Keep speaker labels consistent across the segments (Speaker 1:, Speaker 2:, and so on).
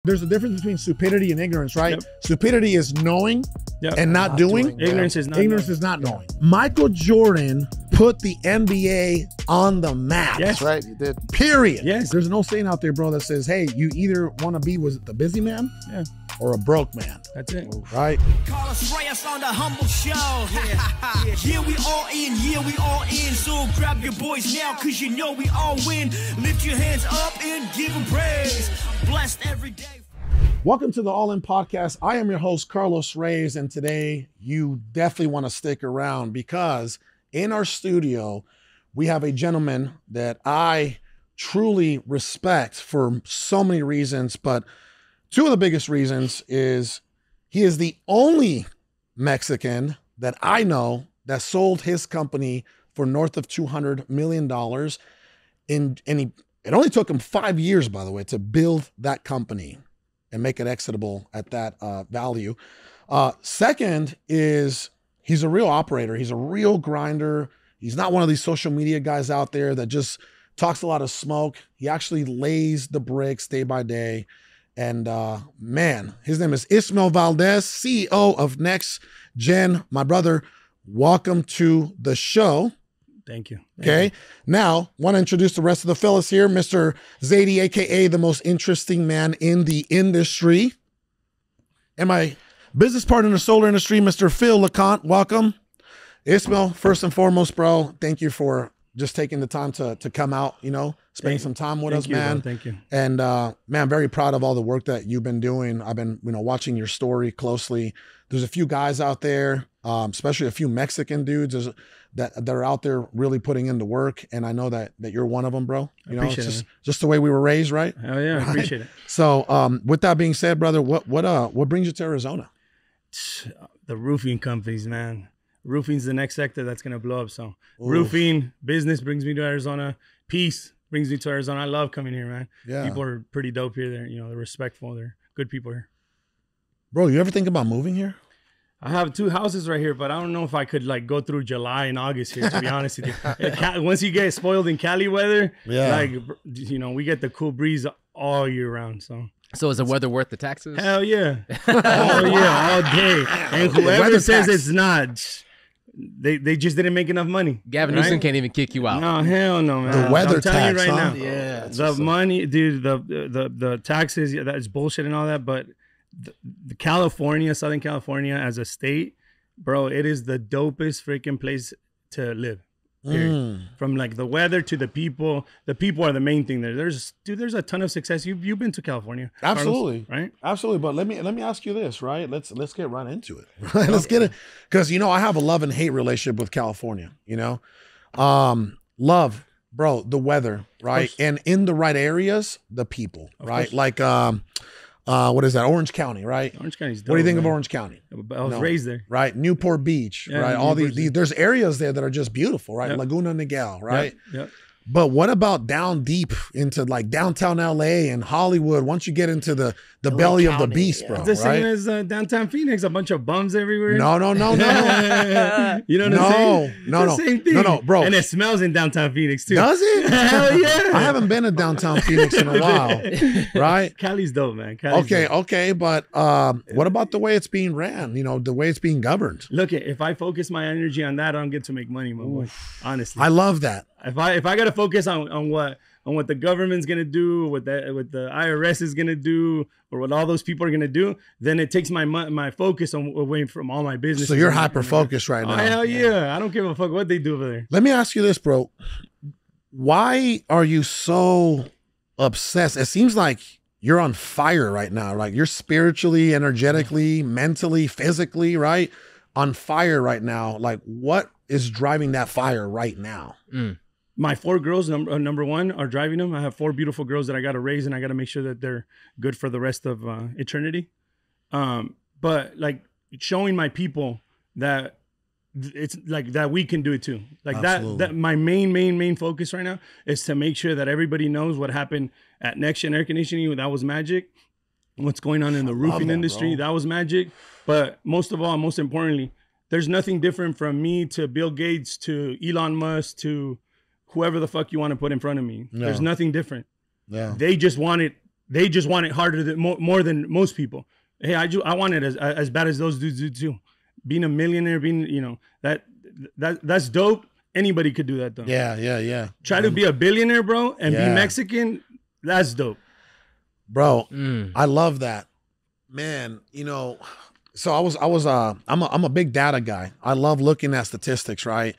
Speaker 1: There's a difference between stupidity and ignorance, right?
Speaker 2: Yep.
Speaker 1: Stupidity is knowing and not doing.
Speaker 2: Ignorance is not
Speaker 1: Ignorance is not knowing. Michael Jordan put the NBA on the map.
Speaker 2: Yes.
Speaker 3: That's right, you did.
Speaker 1: Period.
Speaker 2: Yes.
Speaker 1: There's no saying out there, bro, that says, hey, you either want to be the busy man or a broke man.
Speaker 2: That's it.
Speaker 1: Right?
Speaker 4: Carlos Reyes on the humble show. Yeah, we all in. Yeah, we all in. So grab your boys now, cause you know we all win. Lift your hands up and give them praise. Blessed every day.
Speaker 1: Welcome to the All In Podcast. I am your host, Carlos Reyes, and today you definitely want to stick around because in our studio, we have a gentleman that I truly respect for so many reasons, but two of the biggest reasons is he is the only Mexican that I know that sold his company for north of $200 million. It only took him 5 years, by the way, to build that company and make it exitable at that value. Second is he's a real operator. He's a real grinder. He's not one of these social media guys out there that just talks a lot of smoke. He actually lays the bricks day by day. And man, his name is Ismael Valdez, CEO of NexGen. My brother, welcome to the show.
Speaker 2: Thank you.
Speaker 1: Okay. Now, want to introduce the rest of the fellas here. Mr. Zady, a.k.a. the most interesting man in the industry. And my business partner in the solar industry, Mr. Phil LeConte. Welcome. Ismael, first and foremost, bro, thank you for just taking the time to come out, spending some time with us, man.
Speaker 2: Thank you.
Speaker 1: And man, I'm very proud of all the work that you've been doing. I've been, watching your story closely. There's a few guys out there, especially a few Mexican dudes that are out there really putting in the work. And I know that you're one of them, bro. It's just the way we were raised, right?
Speaker 2: Oh yeah,
Speaker 1: right?
Speaker 2: I appreciate it.
Speaker 1: So with that being said, brother, what brings you to Arizona?
Speaker 2: The roofing companies, man. Roofing's the next sector that's gonna blow up. So roofing business brings me to Arizona. Peace brings me to Arizona. I love coming here, man.
Speaker 1: Yeah.
Speaker 2: People are pretty dope here. They're respectful. They're good people here.
Speaker 1: Bro, you ever think about moving here?
Speaker 2: I have 2 houses right here, but I don't know if I could go through July and August here, to be honest with you. Once you get spoiled in Cali weather, we get the cool breeze all year round. So
Speaker 5: is the weather worth the taxes?
Speaker 2: Hell yeah. Hell yeah, all day. And whoever says it's not, they just didn't make enough money.
Speaker 5: Gavin Newsom can't even kick you out.
Speaker 2: No, hell no, man.
Speaker 1: The weather
Speaker 2: I'm telling
Speaker 1: tax,
Speaker 2: you right
Speaker 1: huh?
Speaker 2: now.
Speaker 5: Yeah.
Speaker 2: The money, dude, the taxes, that's bullshit and all that, but the California, Southern California as a state, bro, it is the dopest freaking place to live. From the weather to the people are the main thing there. There's a ton of success. You've been to California.
Speaker 1: Absolutely.
Speaker 2: Carlos, right?
Speaker 1: Absolutely. But let me ask you this, right? Let's get right into it. Let's get it. Because I have a love and hate relationship with California, love, bro, the weather, right? And in the right areas, the people, right? Like what is that? Orange County, right?
Speaker 2: Orange County's dope.
Speaker 1: What do you think of Orange County?
Speaker 2: I was raised there.
Speaker 1: Right? Newport Beach, right? All these there's areas there that are just beautiful, right? Yep. Laguna Niguel, right?
Speaker 2: Yep.
Speaker 1: But what about down deep into downtown LA and Hollywood? Once you get into the belly of the beast, bro,
Speaker 2: it's the same as downtown Phoenix, a bunch of bums everywhere.
Speaker 1: No.
Speaker 2: You know what I'm saying?
Speaker 1: No,
Speaker 2: same thing.
Speaker 1: No, bro.
Speaker 2: And it smells in downtown Phoenix too.
Speaker 1: Does it?
Speaker 2: Hell yeah.
Speaker 1: I haven't been to downtown Phoenix in a while, right?
Speaker 2: Cali's dope, man. Cali's dope.
Speaker 1: Okay, but what about the way it's being ran? The way it's being governed.
Speaker 2: Look, if I focus my energy on that, I don't get to make money, my boy. Honestly,
Speaker 1: I love that.
Speaker 2: If I gotta focus on what the government's gonna do, what the IRS is gonna do, or what all those people are gonna do, then it takes my focus away from all my business.
Speaker 1: So you're hyper focused right now.
Speaker 2: Oh, hell yeah! I don't give a fuck what they do over there.
Speaker 1: Let me ask you this, bro. Why are you so obsessed? It seems like you're on fire right now. Like you're spiritually, energetically, mentally, physically, right? On fire right now. Like what is driving that fire right now?
Speaker 2: My 4 girls, number one, are driving them. I have 4 beautiful girls that I got to raise, and I got to make sure that they're good for the rest of eternity. But showing my people that it's that we can do it too. That my main focus right now is to make sure that everybody knows what happened at NexGen Air Conditioning. That was magic. What's going on in the roofing industry, that was magic. But most of all, most importantly, there's nothing different from me to Bill Gates to Elon Musk to whoever the fuck you want to put in front of me. Yeah. There's nothing different.
Speaker 1: Yeah.
Speaker 2: They just wanted they just want it harder than more than most people. Hey, I want it as bad as those dudes do too. Being a millionaire, that's dope. Anybody could do that though.
Speaker 1: Yeah.
Speaker 2: Try to be a billionaire, bro, and be Mexican. That's dope,
Speaker 1: bro. I love that, man. You know, so I'm a big data guy. I love looking at statistics, right?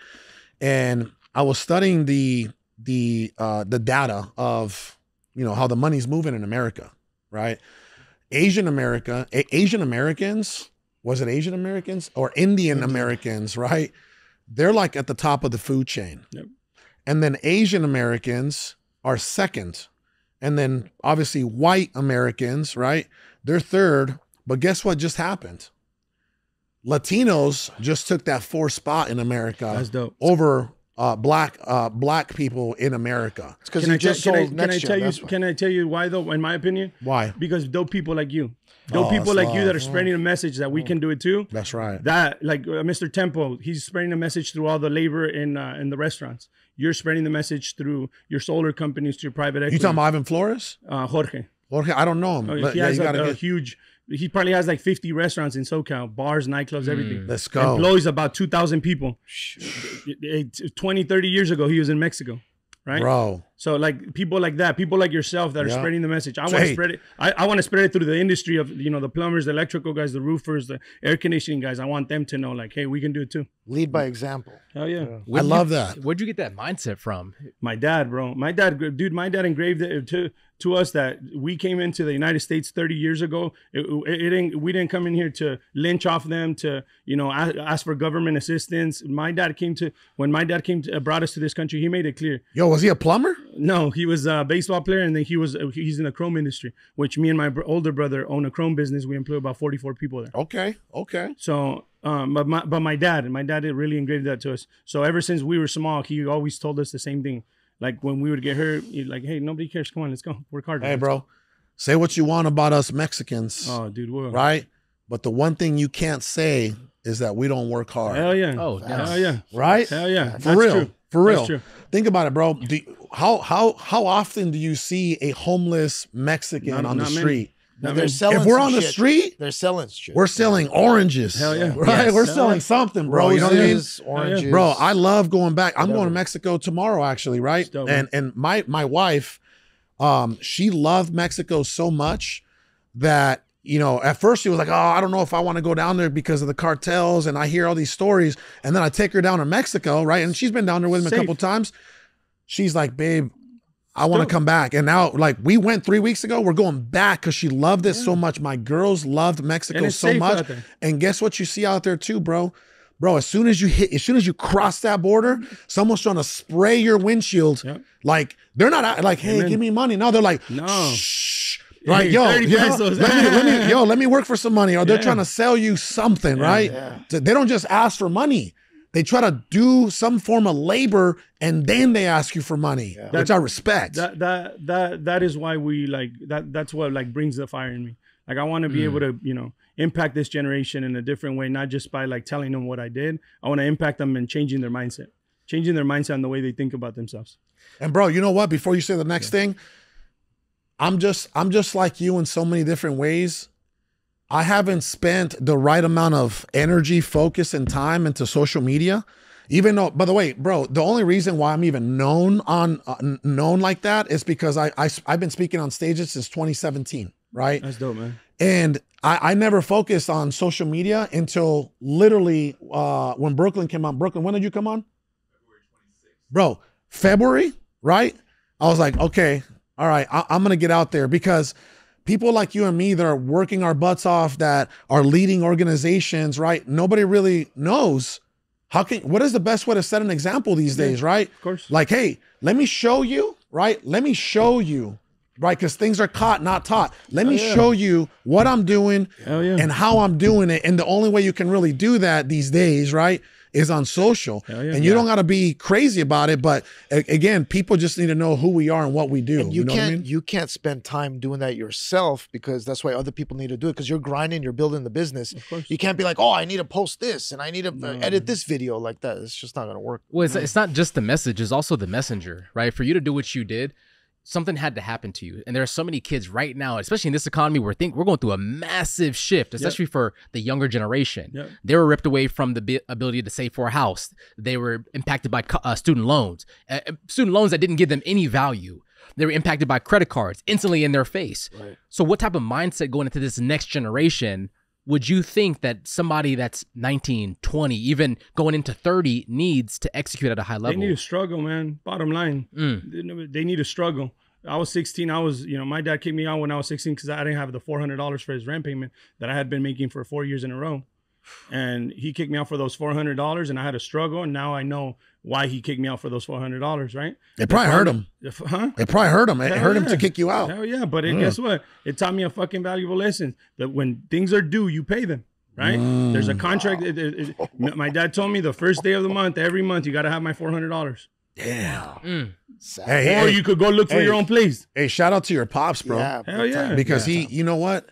Speaker 1: And I was studying the data of, you know, how the money's moving in America, right? Asian Americans, was it Asian Americans or Indian Americans, right? They're like at the top of the food chain.
Speaker 2: Yep.
Speaker 1: And then Asian Americans are second. And then obviously white Americans, right? They're third. But guess what just happened? Latinos just took that fourth spot in America.
Speaker 2: That's dope.
Speaker 1: Over black people in America.
Speaker 3: It's because you just sold NexGen.
Speaker 2: Can I tell you why though? In my opinion,
Speaker 1: why?
Speaker 2: Because dope people like you, people like you that are spreading a message that we can do it too.
Speaker 1: That's right.
Speaker 2: That like Mr. Tempo, he's spreading a message through all the labor in the restaurants. You're spreading the message through your solar companies to your private equity.
Speaker 1: You talking about Ivan Flores?
Speaker 2: Jorge,
Speaker 1: I don't know him.
Speaker 2: Oh, he has a huge. He probably has like 50 restaurants in SoCal, bars, nightclubs, everything.
Speaker 1: Let's go.
Speaker 2: Employs about 2,000 people. 20, 30 years ago, he was in Mexico, right?
Speaker 1: Bro.
Speaker 2: So like people like that, people like yourself that are spreading the message. I want to spread it. I want to spread it through the industry of, you know, the plumbers, the electrical guys, the roofers, the air conditioning guys. I want them to know like, hey, we can do it too.
Speaker 3: Lead by example.
Speaker 2: Hell yeah.
Speaker 1: I love that.
Speaker 5: Where'd you get that mindset from?
Speaker 2: My dad, bro. My dad engraved it to us that we came into the United States 30 years ago. We didn't come in here to lynch off them, to, you know, ask for government assistance. When my dad brought us to this country, he made it clear.
Speaker 1: Yo, was he a plumber?
Speaker 2: No, he was a baseball player, and then he's in the chrome industry, which me and my older brother own a chrome business. We employ about 44 people there.
Speaker 1: Okay.
Speaker 2: So, but my dad really engraved that to us. So ever since we were small, he always told us the same thing. Like when we would get hurt, he'd like, hey, nobody cares. Come on, let's go. Work hard.
Speaker 1: Hey, bro, say what you want about us Mexicans.
Speaker 2: Oh, dude, whoa.
Speaker 1: Right? But the one thing you can't say is that we don't work hard.
Speaker 2: Hell yeah.
Speaker 5: Oh, nice.
Speaker 2: Hell yeah.
Speaker 1: Right?
Speaker 2: Hell yeah.
Speaker 1: For real.
Speaker 2: True.
Speaker 1: For real.
Speaker 2: That's true.
Speaker 1: Think about it, bro. How often do you see a homeless Mexican on the street?
Speaker 3: They're selling
Speaker 1: if we're on the
Speaker 3: shit.
Speaker 1: street,
Speaker 3: They're selling shit.
Speaker 1: we're selling oranges.
Speaker 2: Hell yeah.
Speaker 1: Right?
Speaker 5: Yes.
Speaker 1: We're selling something, bro. You know what I mean?
Speaker 3: Oranges.
Speaker 1: Bro, I love going back. I'm going to Mexico tomorrow, actually, right?
Speaker 2: Dope,
Speaker 1: and my wife, she loved Mexico so much that, you know, at first she was like, oh, I don't know if I want to go down there because of the cartels, and I hear all these stories. And then I take her down to Mexico, right? And she's been down there with me a couple times. She's like, babe, I want to come back. And now, like, we went 3 weeks ago. We're going back because she loved it so much. My girls loved Mexico so much. And guess what you see out there too, bro? Bro, as soon as you cross that border, someone's trying to spray your windshield. Yep. Like, they're not like, hey, give me money. No, they're like,
Speaker 2: no.
Speaker 1: Shh. Right, yo, let me work for some money. Or they're trying to sell you something, right? Yeah. They don't just ask for money. They try to do some form of labor and then they ask you for money, which I respect.
Speaker 2: That is why we like that. That's what like brings the fire in me. Like I want to be able to, you know, impact this generation in a different way, not just by like telling them what I did. I want to impact them and changing their mindset and the way they think about themselves. And bro, you know what? Before you say the next thing, I'm just like you in so many different ways. I haven't spent the right amount of energy, focus, and time into social media. Even though, by the way, bro, the only reason why I'm even known like that is because I've been speaking on stages since 2017, right? That's dope, man. And I never focused on social media until literally when Brooklyn came on. Brooklyn, when did you come on? February 26th. Bro, February, right? I was like, okay, all right, I'm going to get out there because people like you and me that are working our butts off, that are leading organizations, right? Nobody really knows what is the best way to set an example these days, right? Of course. Like, hey, let me show you, right? Let me show you, right? Because things are caught, not taught. Let me show you what I'm doing and how I'm doing it. And the only way you can really do that these days, right, is on social. And you don't got to be crazy about it. But again, people just need to know who we are and what we do.
Speaker 3: And you can't spend time doing that yourself, because that's why other people need to do it, because you're grinding, you're building the business. Of course. You can't be like, oh, I need to post this and I need to edit this video like that. It's just not going to work.
Speaker 5: Well, it's not just the message, it's also the messenger, right? For you to do what you did, something had to happen to you. And there are so many kids right now, especially in this economy, we're going through a massive shift, especially for the younger generation. They were ripped away from the ability to save for a house. They were impacted by student loans that didn't give them any value. They were impacted by credit cards instantly in their face. Right. So what type of mindset going into this next generation would you think that somebody that's 19, 20, even going into 30 needs to execute at a high level?
Speaker 2: They need to struggle, man. Bottom line. They need to struggle. I was 16. My dad kicked me out when I was 16 because I didn't have the $400 for his rent payment that I had been making for 4 years in a row. And he kicked me out for those $400 and I had to struggle. And now I know why he kicked me out for those $400, right?
Speaker 1: It probably hurt him.
Speaker 2: Huh?
Speaker 1: It probably hurt him. It hurt him to kick you out.
Speaker 2: Hell yeah. But guess what? It taught me a fucking valuable lesson that when things are due, you pay them, right? There's a contract. My dad told me the first day of the month, every month, you got to have my $400.
Speaker 1: Damn.
Speaker 2: Or you could go look for your own place.
Speaker 1: Hey, shout out to your pops, bro.
Speaker 3: Yeah,
Speaker 2: hell yeah.
Speaker 1: Because you know what?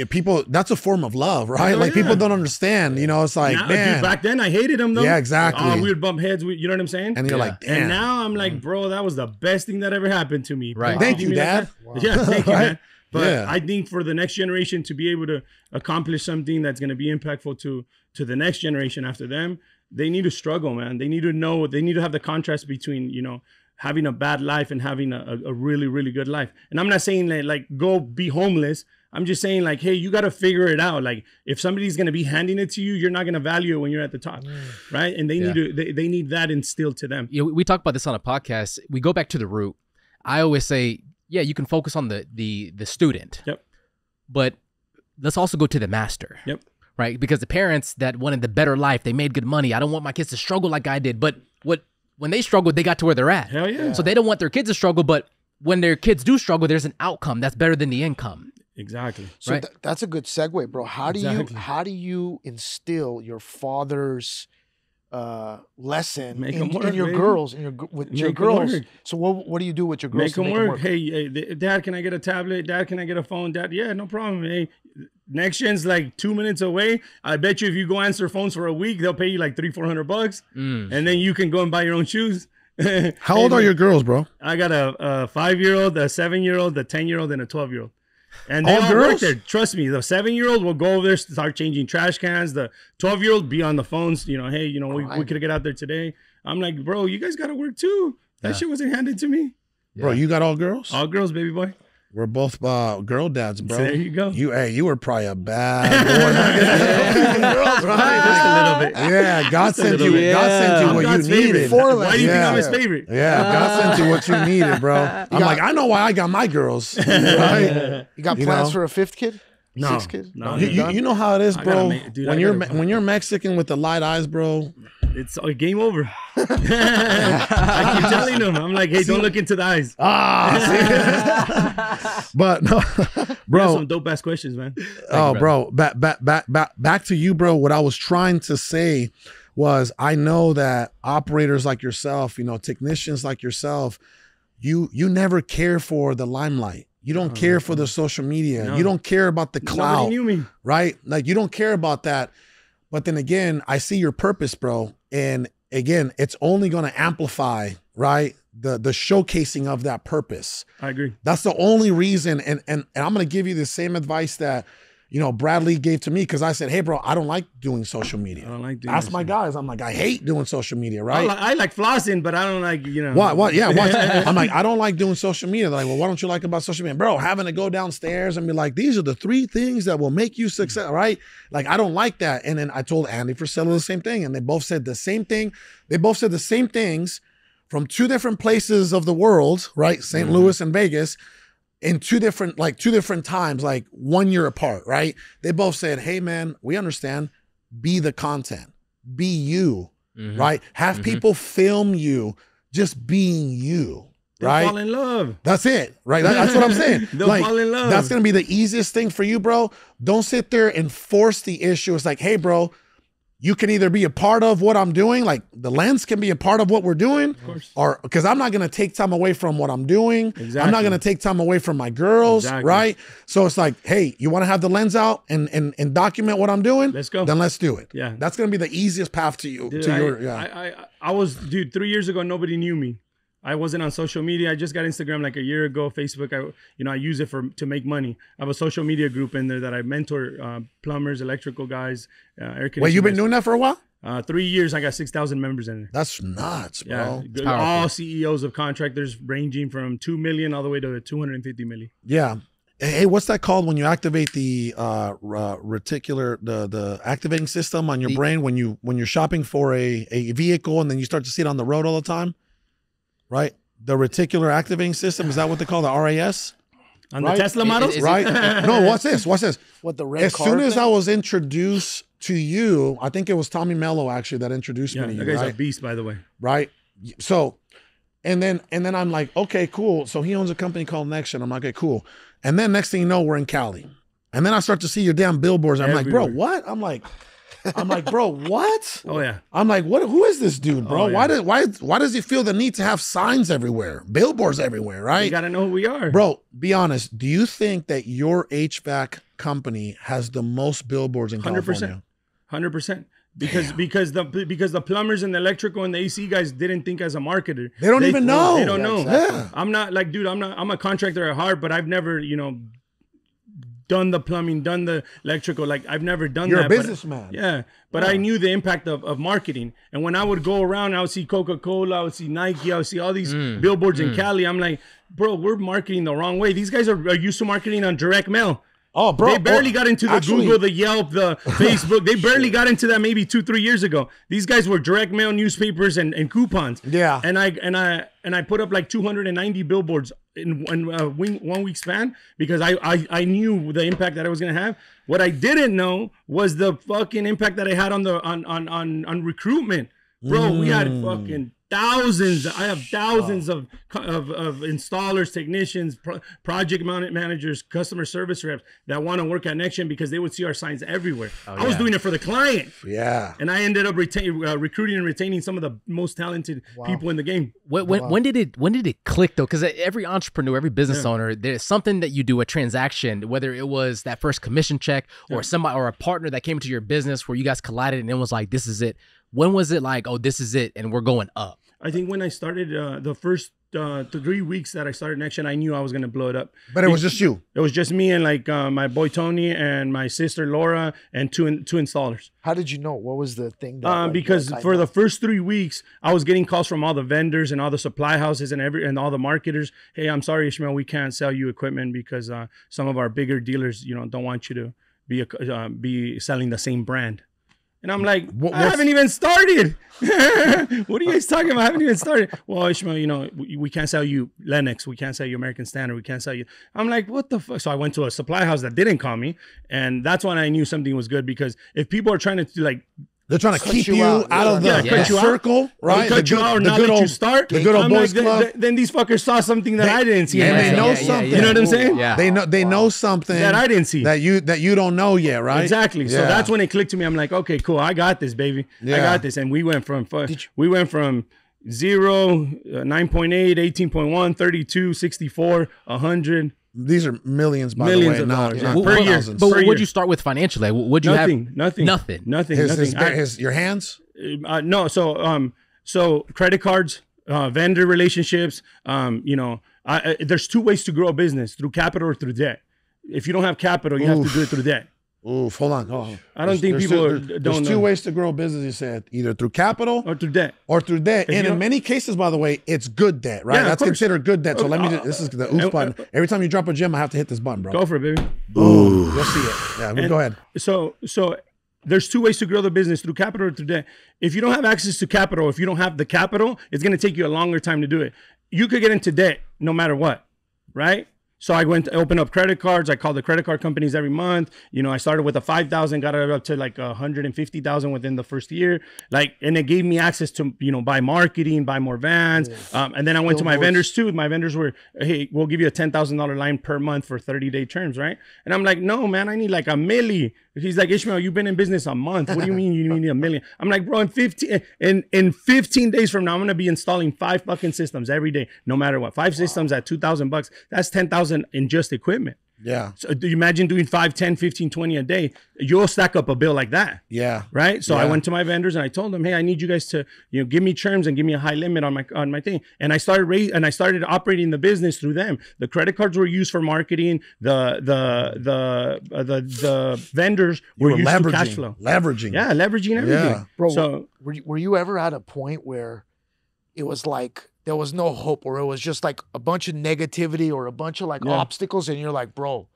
Speaker 1: People, that's a form of love, right? Like people don't understand, it's like, man.
Speaker 2: Dude, back then I hated him though.
Speaker 1: Yeah, exactly.
Speaker 2: We would bump heads, you know what I'm saying?
Speaker 1: And you're like, damn.
Speaker 2: And now I'm like, bro, that was the best thing that ever happened to me.
Speaker 1: Right. Thank you, Dad.
Speaker 2: Wow. Yeah, thank you, man. But
Speaker 1: yeah.
Speaker 2: I think for the next generation to be able to accomplish something that's going to be impactful to the next generation after them, they need to struggle, man. They need to know, they need to have the contrast between, having a bad life and having a really, really good life. And I'm not saying like go be homeless. I'm just saying like, hey, you got to figure it out. Like if somebody's going to be handing it to you, you're not going to value it when you're at the top. Right. And they need to, they need that instilled to them.
Speaker 5: We talk about this on a podcast. We go back to the root. I always say, yeah, you can focus on the student.
Speaker 2: Yep.
Speaker 5: But let's also go to the master.
Speaker 2: Yep.
Speaker 5: Right. Because the parents that wanted the better life, they made good money. I don't want my kids to struggle like I did. But when they struggled, they got to where they're at.
Speaker 2: Hell yeah.
Speaker 5: So they don't want their kids to struggle. But when their kids do struggle, there's an outcome that's better than the income.
Speaker 2: Exactly.
Speaker 3: So
Speaker 5: right?
Speaker 3: That's a good segue, bro. How do you instill your father's lesson in your girls, with your girls? So what do you do with your girls?
Speaker 2: Make them work. Hey, Dad, can I get a tablet? Dad, can I get a phone? Dad, yeah, no problem. Hey, NexGen's like 2 minutes away. I bet you if you go answer phones for a week, they'll pay you like $300-400, and then you can go and buy your own shoes.
Speaker 1: How old are your girls, bro?
Speaker 2: I got a 5-year-old, a 7-year-old, a 10-year-old, and a 12-year-old. And they all
Speaker 1: girls?
Speaker 2: work there. Trust me, the 7-year-old will go over there, start changing trash cans. The 12-year-old be on the phones. Hey, we could get out there today. I'm like, bro, you guys got to work too. That shit wasn't handed to me.
Speaker 1: Bro, you got all girls?
Speaker 2: All girls, baby boy.
Speaker 1: We're both girl dads, bro.
Speaker 2: So there you go.
Speaker 1: You were probably a bad boy. Girls, right?
Speaker 2: Just a little bit.
Speaker 1: Yeah, God sent you. God sent you what
Speaker 2: God's
Speaker 1: you needed.
Speaker 2: Why do you think I'm his favorite?
Speaker 1: Yeah, God sent you what you needed, bro. I'm like, I know why I got my girls. Right?
Speaker 3: You got plans for a 5th kid?
Speaker 2: No.
Speaker 3: 6th kid?
Speaker 2: No.
Speaker 1: You know how it is, bro.
Speaker 2: Dude,
Speaker 1: when you're Mexican with the light eyes, bro.
Speaker 2: It's a game over. I keep telling them. I'm like, hey, don't look into the eyes.
Speaker 1: But no, bro.
Speaker 2: Some dope ass questions, man.
Speaker 1: Bro. Back to you, bro. What I was trying to say was, I know that operators like yourself, technicians like yourself, you never care for the limelight. You don't care for the social media. No. You don't care about the clout.
Speaker 2: Nobody knew me.
Speaker 1: Right? Like you don't care about that. But then again, I see your purpose, bro. And again, it's only going to amplify, right? The showcasing of that purpose.
Speaker 2: I agree.
Speaker 1: That's the only reason. And I'm going to give you the same advice that, Bradley gave to me, because I said, hey, bro, I don't like doing social media.
Speaker 2: I don't like doing
Speaker 1: Ask my guys. I'm like, I hate doing social media, right?
Speaker 2: I like flossing, but I don't like,
Speaker 1: What? Yeah, watch. I'm like, I don't like doing social media. They're like, well, what don't you like about social media? Bro, having to go downstairs and be like, these are the 3 things that will make you successful, right? Like, I don't like that. And then I told Andy Frisello the same thing, and they both said the same thing. They both said the same things from 2 different places of the world, right? St. Louis and Vegas. In 2 different times, like 1 year apart, right? They both said, hey man, we understand, be the content, be you, right? Have people film you just being you, right?
Speaker 2: They'll fall in love.
Speaker 1: That's it, right? That's what I'm saying.
Speaker 2: They'll fall in love.
Speaker 1: That's going to be the easiest thing for you, bro. Don't sit there and force the issue. It's like, hey bro, you can either be a part of what I'm doing, like the lens can be a part of what we're doing, or because I'm not going to take time away from what I'm doing. Exactly. I'm not going to take time away from my girls, right? So it's like, hey, you want to have the lens out and document what I'm doing?
Speaker 2: Let's go.
Speaker 1: Then let's do it.
Speaker 2: Yeah.
Speaker 1: That's going to be the easiest path to you.
Speaker 2: Dude, I was, 3 years ago, nobody knew me. I wasn't on social media. I just got Instagram like a year ago. Facebook, I use it to make money. I have a social media group in there that I mentor plumbers, electrical guys, air conditioners.
Speaker 1: Wait, you've been doing that for a while?
Speaker 2: 3 years. I got 6,000 members in there.
Speaker 1: That's nuts, bro.
Speaker 2: Yeah, all CEOs of contractors ranging from 2 million all the way to 250 million.
Speaker 1: Yeah. Hey, what's that called when you activate the reticular the activating system on your brain when you're shopping for a vehicle and then you start to see it on the road all the time, right? The reticular activating system, is that what they call the RAS?
Speaker 2: On the Tesla models,
Speaker 1: right? No, what's this? What's this?
Speaker 3: What the red
Speaker 1: As
Speaker 3: car
Speaker 1: soon as
Speaker 3: thing?
Speaker 1: I was introduced to you, I think it was Tommy Mello actually that introduced me to you.
Speaker 2: That guy's
Speaker 1: right?
Speaker 2: a beast, by the way.
Speaker 1: Right. So, and then I'm like, okay, cool. So he owns a company called NexGen. I'm like, okay, cool. And then next thing you know, we're in Cali. And then I start to see your damn billboards. I'm like, bro, what? I'm like, bro, what?
Speaker 2: Oh yeah.
Speaker 1: I'm like, what? Who is this dude, bro?
Speaker 2: Oh, yeah.
Speaker 1: Why does he feel the need to have signs everywhere, billboards everywhere, right?
Speaker 2: You gotta know who we are,
Speaker 1: bro. Be honest. Do you think that your HVAC company has the most billboards in California?
Speaker 2: 100%. Because the plumbers and the electrical and the AC guys didn't think as a marketer.
Speaker 1: They don't even know.
Speaker 2: They don't know.
Speaker 1: Exactly. Yeah.
Speaker 2: I'm not like, dude, I'm a contractor at heart, but I've never, done the plumbing, done the electrical. Like I've never done that.
Speaker 1: You're a businessman.
Speaker 2: But I knew the impact of marketing. And when I would go around, I would see Coca-Cola, I would see Nike, I would see all these billboards in Cali. I'm like, bro, we're marketing the wrong way. These guys are used to marketing on direct mail.
Speaker 1: Oh, bro.
Speaker 2: They barely got into the Google, the Yelp, the Facebook. They barely got into that maybe 2-3 years ago. These guys were direct mail newspapers and coupons.
Speaker 1: Yeah.
Speaker 2: And I put up like 290 billboards in 1 week span because I knew the impact that I was gonna have. What I didn't know was the fucking impact that I had on recruitment. Bro, we had fucking thousands. I have thousands of installers, technicians, project managers, customer service reps that want to work at NexGen because they would see our signs everywhere. I was doing it for the client.
Speaker 1: Yeah.
Speaker 2: And I ended up recruiting and retaining some of the most talented people in the game.
Speaker 5: When did it click though? Because every entrepreneur, every business owner, there's something that you do, a transaction, whether it was that first commission check or somebody or a partner that came into your business where you guys collided and it was like, this is it. When was it like, oh, this is it, and we're going up?
Speaker 2: I think when I started the first 3 weeks that I started NexGen, I knew I was going to blow it up.
Speaker 1: But it was just you.
Speaker 2: It was just me and like my boy Tony and my sister Laura and two installers.
Speaker 3: How did you know? What was the thing? That,
Speaker 2: because for the first 3 weeks, I was getting calls from all the vendors and all the supply houses and all the marketers. Hey, I'm sorry, Ismael, we can't sell you equipment because some of our bigger dealers, don't want you to be selling the same brand. And I'm like, I haven't even started. What are you guys talking about? I haven't even started. Well, Ismael, we can't sell you Lennox. We can't sell you American Standard. We can't sell you. I'm like, what the fuck? So I went to a supply house that didn't call me. And that's when I knew something was good because if people are trying to
Speaker 1: they're trying to keep you out of the circle, right?
Speaker 2: Cut you out now that you start.
Speaker 1: The good old boys club.
Speaker 2: Then these fuckers saw something that I didn't see.
Speaker 1: And they know something.
Speaker 2: You know what I'm saying?
Speaker 5: Yeah.
Speaker 1: They know something
Speaker 2: that I didn't see.
Speaker 1: That you don't know yet, right?
Speaker 2: Exactly.
Speaker 1: Yeah.
Speaker 2: So that's when it clicked to me. I'm like, okay, cool. I got this, baby.
Speaker 1: Yeah.
Speaker 2: I got this. And we went from 0, 9.8, 18.1, 32, 64, 100.
Speaker 1: These are millions, by
Speaker 2: millions
Speaker 1: the way,
Speaker 2: of dollars
Speaker 1: not
Speaker 2: per year.
Speaker 5: But what'd you start with financially? What'd you have?
Speaker 2: Nothing.
Speaker 1: Your hands?
Speaker 2: No. So credit cards, vendor relationships. There's 2 ways to grow a business: through capital or through debt. If you don't have capital, you have to do it through debt.
Speaker 1: Oof, hold on.
Speaker 2: I don't think people don't know.
Speaker 1: There's 2 ways to grow a business, you said. Either through capital
Speaker 2: or through debt.
Speaker 1: And in many cases, by the way, it's good debt, right? That's considered good debt. So this is the oof button. Every time you drop a gem, I have to hit this button, bro.
Speaker 2: Go for it, baby.
Speaker 1: Ooh. You'll see it. Yeah, go ahead.
Speaker 2: So there's 2 ways to grow the business: through capital or through debt. If you don't have access to capital, if you don't have the capital, it's going to take you a longer time to do it. You could get into debt no matter what, right? So I went to open up credit cards. I called the credit card companies every month. I started with a 5,000, got it up to like 150,000 within the first year. And it gave me access to, buy marketing, buy more vans. And then I went to my vendors too. My vendors were, hey, we'll give you a $10,000 line per month for 30-day terms, right? And I'm like, no, man, I need like $1 million. He's like, Ismael, you've been in business a month. What do you mean you need $1 million? I'm like, bro, in 15 days from now, I'm gonna be installing 5 fucking systems every day, no matter what. 5 systems at $2,000. That's $10,000 in just equipment.
Speaker 1: Yeah.
Speaker 2: So do you imagine doing 5, 10, 15, 20 a day? You'll stack up a bill like that.
Speaker 1: Yeah.
Speaker 2: Right. So I went to my vendors and I told them, hey, I need you guys to, give me terms and give me a high limit on my thing. And I started operating the business through them. The credit cards were used for marketing. The vendors were used to cash flow.
Speaker 1: Leveraging.
Speaker 2: Yeah, leveraging everything. Yeah.
Speaker 3: Bro, so were you ever at a point where it was like there was no hope, or it was just like a bunch of negativity or a bunch of like obstacles, and you're like, bro,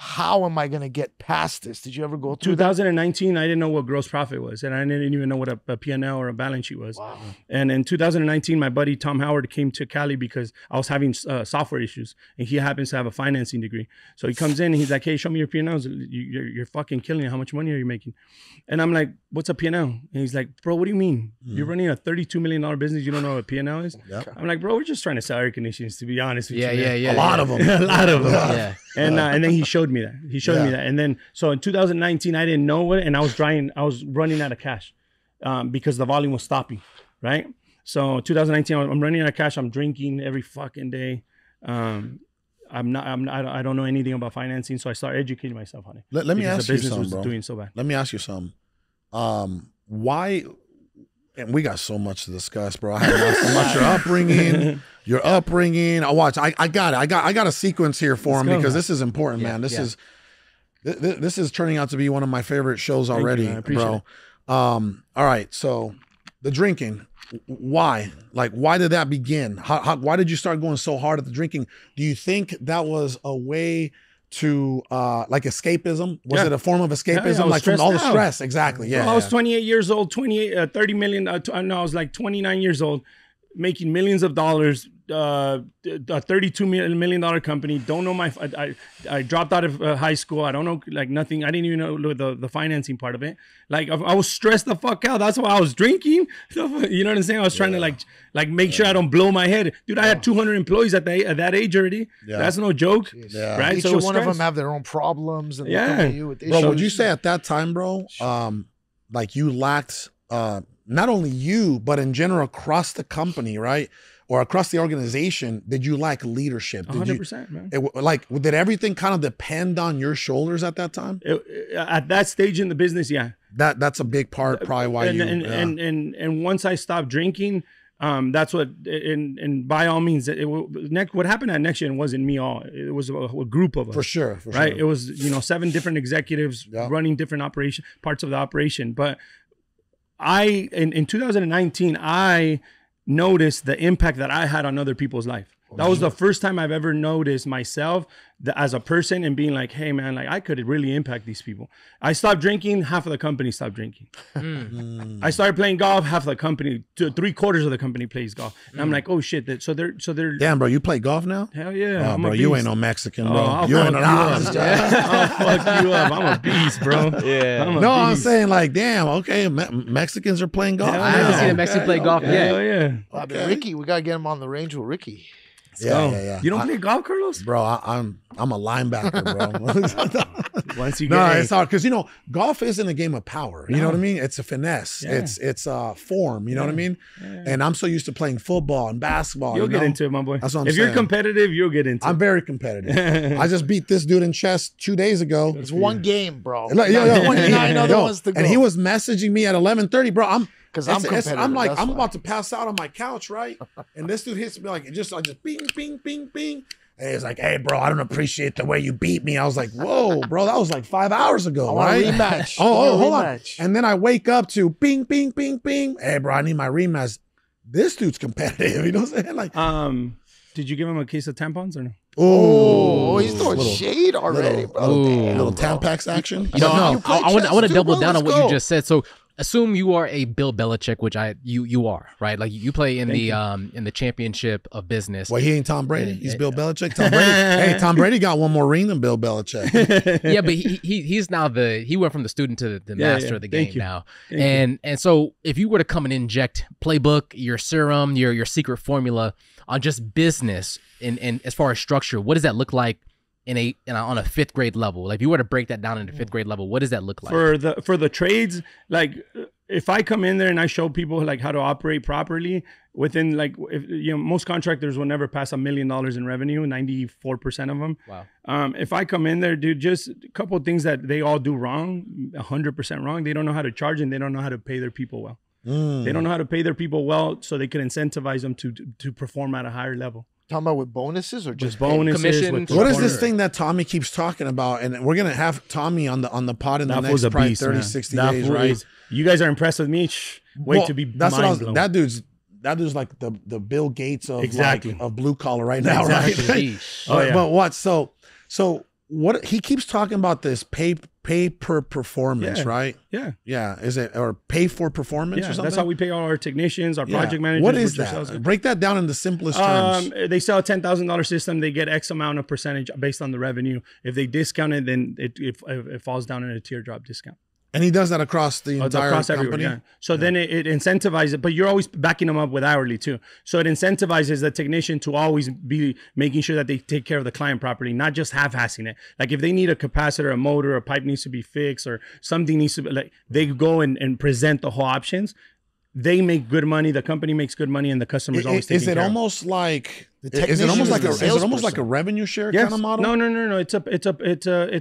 Speaker 3: how am I going to get past this? Did you ever go through
Speaker 2: 2019, I didn't know what gross profit was, and I didn't even know what a P&L or a balance sheet was.
Speaker 3: Wow.
Speaker 2: And in 2019, my buddy Tom Howard came to Cali because I was having software issues, and he happens to have a financing degree. So he comes in and he's like, hey, show me your P&Ls. You're fucking killing it. How much money are you making? And I'm like, what's a P&L? And he's like, bro, what do you mean? You're running a $32 million business. You don't know what a P&L is? Yep. I'm like, bro, we're just trying to sell air conditioners, to be honest with you.
Speaker 5: Yeah.
Speaker 1: A lot of them.
Speaker 2: A lot of them. Yeah. And then he showed me that. He showed me that. And then, so in 2019, I didn't know it. And I was running out of cash because the volume was stopping, right? So 2019, I'm running out of cash. I'm drinking every fucking day. I don't know anything about financing. So I started educating myself on it.
Speaker 1: Let me ask you something, bro.
Speaker 2: Doing so bad.
Speaker 1: Let me ask you something. Why, and we got so much to discuss, bro. I have so much your upbringing. I watch. I got it. I got a sequence here for him because this is important, man. This is turning out to be one of my favorite shows already, bro. All right. So the drinking, why? Like, why did that begin? Why did you start going so hard at the drinking? Do you think that was a way to like escapism? Was it a form of escapism, like from all the stress? Exactly. Yeah.
Speaker 2: Well, I was 28 years old, 30 million. No, I was like 29 years old, making millions of dollars. A $32 million company. Don't know I dropped out of high school. I don't know, like nothing. I didn't even know the financing part of it. Like I was stressed the fuck out. That's why I was drinking. You know what I'm saying? I was trying to like make sure I don't blow my head. Dude, I had 200 employees at that age already. Yeah. That's no joke. Yeah. Right?
Speaker 3: Each one of them have their own problems. And you with
Speaker 1: bro, would you say at that time, bro, like you lacked not only you, but in general across the company, right? Or across the organization, did you lack leadership?
Speaker 2: 100%, man.
Speaker 1: Did everything kind of depend on your shoulders at that time?
Speaker 2: At that stage in the business, yeah.
Speaker 1: That's a big part, probably why
Speaker 2: and once I stopped drinking, that's what. And by all means, what happened at NexGen wasn't me all. It was a group of us.
Speaker 1: For sure.
Speaker 2: Right. It was 7 different executives running different parts of the operation. But in 2019, I noticed the impact that I had on other people's life. That was the first time I've ever noticed myself as a person and being like, hey man, like I could really impact these people. I stopped drinking, half of the company stopped drinking. I started playing golf, half of the company, 3/4 of the company plays golf. And I'm like, oh shit, so they're
Speaker 1: damn, bro, you play golf now?
Speaker 2: Hell yeah.
Speaker 1: Oh, bro, you ain't no Mexican, bro. You ain't no I'll
Speaker 2: fuck you up. I'm a beast, bro.
Speaker 1: Yeah. I'm saying like, damn, okay, Mexicans are playing golf.
Speaker 5: I haven't seen a Mexican play golf yet.
Speaker 2: Hell yeah.
Speaker 3: Okay. Ricky, we gotta get him on the range with Ricky.
Speaker 1: Yeah.
Speaker 2: You don't play golf, Carlos?
Speaker 1: Bro, I'm a linebacker, bro.
Speaker 2: Once you get
Speaker 1: it's hard because golf isn't a game of power. You know what I mean? It's a finesse. Yeah. It's a form. You know what I mean? Yeah. And I'm so used to playing football and basketball.
Speaker 2: You'll get into it, my boy.
Speaker 1: That's what I'm
Speaker 2: saying. If you're competitive, you'll get into it.
Speaker 1: I'm very competitive. I just beat this dude in chess 2 days ago.
Speaker 3: It's one game, bro.
Speaker 1: 29 other ones to go. And he was messaging me at 11:30, bro. I'm
Speaker 3: competitive.
Speaker 1: I'm like, I'm about to pass out on my couch, right? And this dude hits me like, just bing, bing, bing, bing. And he's like, hey, bro, I don't appreciate the way you beat me. I was like, whoa, bro, that was like 5 hours ago, right?
Speaker 3: Rematch.
Speaker 1: Hold on. And then I wake up to bing, bing, bing, bing. Hey, bro, I need my rematch. This dude's competitive. You know what I'm saying? Like,
Speaker 2: did you give him a case of tampons or no?
Speaker 3: Oh, he's throwing shade already, bro.
Speaker 1: Little Tampax action.
Speaker 5: I want to double down on what you just said. So assume you are a Bill Belichick, which you are, right? Like you play in the championship of business.
Speaker 1: Well, he ain't Tom Brady. He's Bill Belichick. Tom Brady. Hey, Tom Brady got one more ring than Bill Belichick.
Speaker 5: Yeah, but he's now he went from the student to the master of the game now. And so if you were to come and inject PLAYBOOK, your serum, your secret formula on just business and as far as structure, what does that look like on a 5th grade level? Like if you were to break that down into 5th grade level, what does that look like?
Speaker 2: For the trades, like if I come in there and I show people like how to operate properly within like, most contractors will never pass $1 million in revenue, 94% of them.
Speaker 5: Wow.
Speaker 2: If I come in there, dude, just a couple of things that they all do wrong, 100% wrong. They don't know how to charge and they don't know how to pay their people well. They don't know how to pay their people well so they can incentivize them to perform at a higher level.
Speaker 3: Talking about with bonuses or just
Speaker 2: bonuses?
Speaker 5: Commissions?
Speaker 1: What is this thing that Tommy keeps talking about? And we're gonna have Tommy on the pod in the next probably 30, 60 days, right?
Speaker 2: You guys are impressed with me. Wait to be
Speaker 1: that's what I was,
Speaker 2: blown.
Speaker 1: that dude's like the Bill Gates of
Speaker 2: Exactly.
Speaker 1: of blue collar right now,
Speaker 2: Exactly.
Speaker 1: right?
Speaker 2: Oh, yeah.
Speaker 1: But what? So what he keeps talking about this pay per performance, right?
Speaker 2: Yeah.
Speaker 1: Yeah. Is it or pay for performance or something?
Speaker 2: That's how we pay all our technicians, our project managers.
Speaker 1: What is that? Break that down in the simplest terms.
Speaker 2: They sell a $10,000 system. They get X amount of percentage based on the revenue. If they discount it, then it falls down in a teardrop discount.
Speaker 1: And he does that across the entire company.
Speaker 2: Yeah. So then it incentivizes, but you're always backing them up with hourly too. So it incentivizes the technician to always be making sure that they take care of the client properly, not just half-assing it. Like if they need a capacitor, a motor, a pipe needs to be fixed, or something needs to be, like they go and present the whole options. They make good money. The company makes good money, and the customer's always taking care of.
Speaker 1: Is it almost like a revenue share
Speaker 2: Yes.
Speaker 1: kind of model?
Speaker 2: No. It's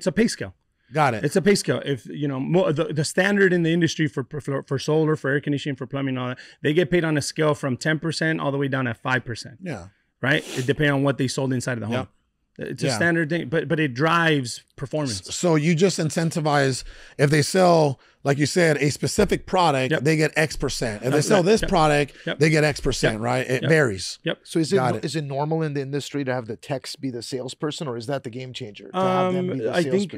Speaker 2: a pay scale.
Speaker 1: Got it.
Speaker 2: It's a pay scale. If the standard in the industry for solar, for air conditioning, for plumbing, all that, they get paid on a scale from 10% all the way down at 5%.
Speaker 1: Yeah.
Speaker 2: Right. It depends on what they sold inside of the home.
Speaker 1: Yep.
Speaker 2: It's a standard thing, but it drives performance.
Speaker 1: So you just incentivize if they sell, like you said, a specific product,
Speaker 2: Yep.
Speaker 1: they get X%. If they sell this product, they get X%, right? It varies.
Speaker 2: Yep.
Speaker 3: So is it normal in the industry to have the techs be the salesperson, or is that the game changer to have them be the
Speaker 2: I think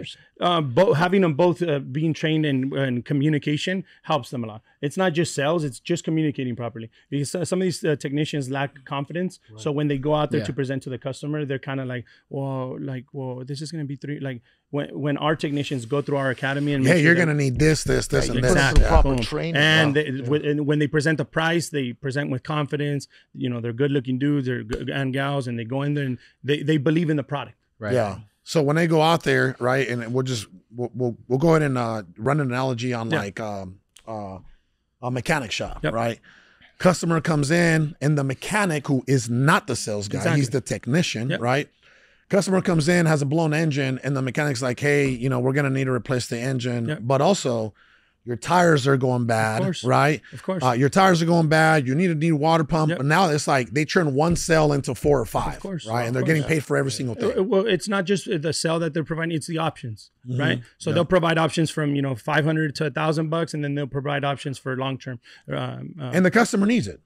Speaker 2: having them both being trained in communication helps them a lot. It's not just sales; it's just communicating properly. Because some of these technicians lack confidence, so when they go out there to present to the customer, they're kind of like, "Well, this is going to be three." Like when our technicians go through our academy and
Speaker 1: you're going to need this, and this.
Speaker 2: Exactly.
Speaker 3: Proper training,
Speaker 2: and when they present the price, they present with confidence. They're good-looking dudes, and gals, and they go in there and they believe in the product.
Speaker 5: Right.
Speaker 1: Yeah. So when they go out there, right, and we'll go ahead and run an analogy on like a mechanic shop, right? Customer comes in, and the mechanic, who is not the sales guy, he's the technician, right? Customer comes in, has a blown engine, and the mechanic's like, hey, we're going to need to replace the engine, but also your tires are going bad, right?
Speaker 2: Of course.
Speaker 1: Your tires are going bad. You need a new water pump. And now it's like they turn one cell into 4 or 5,
Speaker 2: of course,
Speaker 1: right? And they're getting paid for every single thing.
Speaker 2: Well, it's not just the cell that they're providing; it's the options, right? So they'll provide options from $500 to $1,000, and then they'll provide options for long term.
Speaker 1: And the customer needs it.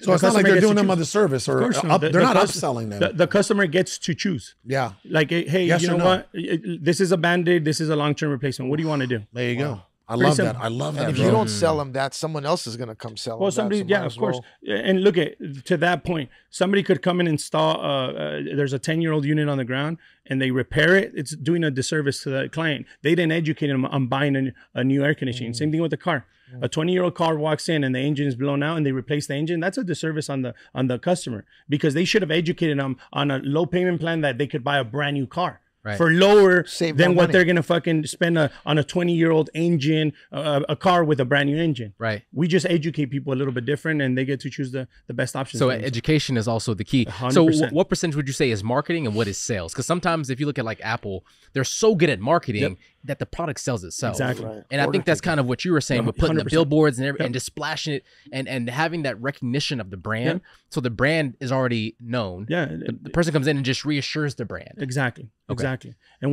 Speaker 1: So it's not like they're doing them other service, or they're not upselling them.
Speaker 2: The customer gets to choose.
Speaker 1: Yeah.
Speaker 2: Like, hey,
Speaker 1: Yes
Speaker 2: you know what? This is a Band-Aid. This is a long-term replacement. What do you want to do?
Speaker 1: There you go. I love that. I love that.
Speaker 3: And if you don't sell them that, someone else is going to come sell them.
Speaker 2: Well, somebody, of course. And look to that point, somebody could come and install. There's a 10-year-old unit on the ground, and they repair it. It's doing a disservice to the client. They didn't educate them on buying a new air conditioning. Same thing with the car. A 20-year-old car walks in and the engine is blown out and they replace the engine. That's a disservice on the customer, because they should have educated them on a low payment plan that they could buy a brand new car. For lower than what they're gonna fucking spend on a 20-year-old engine, a car with a brand new engine.
Speaker 5: Right.
Speaker 2: We just educate people a little bit different, and they get to choose the best option.
Speaker 5: So education is also the key.
Speaker 2: 100%.
Speaker 5: So what percentage would you say is marketing and what is sales? Because sometimes if you look at like Apple, they're so good at marketing that the product sells itself.
Speaker 2: Exactly. Right.
Speaker 5: And I think that's kind of what you were saying with putting 100%. The billboards and just splashing it and having that recognition of the brand. So the brand is already known.
Speaker 2: Yeah.
Speaker 5: The person comes in and just reassures the brand.
Speaker 2: Exactly. Okay. Exactly. And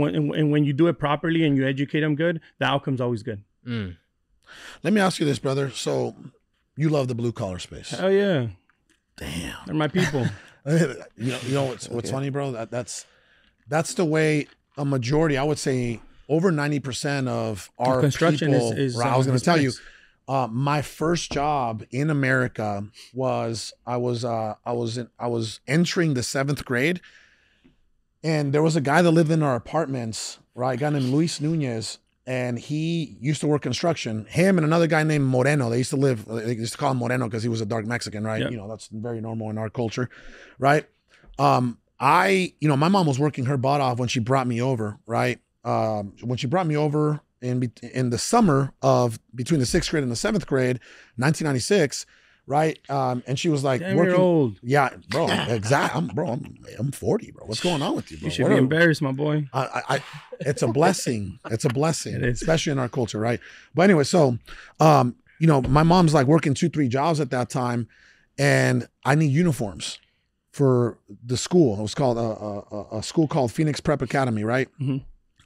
Speaker 2: when you do it properly and you educate them good, the outcome's always good.
Speaker 1: Let me ask you this, brother. So you love the blue collar space.
Speaker 2: Oh yeah.
Speaker 1: Damn.
Speaker 2: They're my people.
Speaker 1: you know what's funny, bro? That's the way a majority, I would say over 90% of our
Speaker 2: construction
Speaker 1: people,
Speaker 2: is
Speaker 1: I was going to tell you, my first job in America was I was entering the 7th grade, and there was a guy that lived in our apartments, right? A guy named Luis Nunez, and he used to work construction. Him and another guy named Moreno. They used to call him Moreno because he was a dark Mexican, right?
Speaker 2: Yep.
Speaker 1: That's very normal in our culture, right? My mom was working her butt off when she brought me over, right? When she brought me over, in the summer of between the 6th grade and the 7th grade, 1996. Right. And she was like,
Speaker 2: Damn, you're old.
Speaker 1: Yeah, bro. Exactly. I'm 40, bro. What's going on with you, bro?
Speaker 2: You should be embarrassed, my boy.
Speaker 1: It's a blessing. It's a blessing, especially in our culture. Right. But anyway, so, you know, my mom's like working 2-3 jobs at that time, and I need uniforms for the school. It was called a school called Phoenix Prep Academy. Right. Mm-hmm.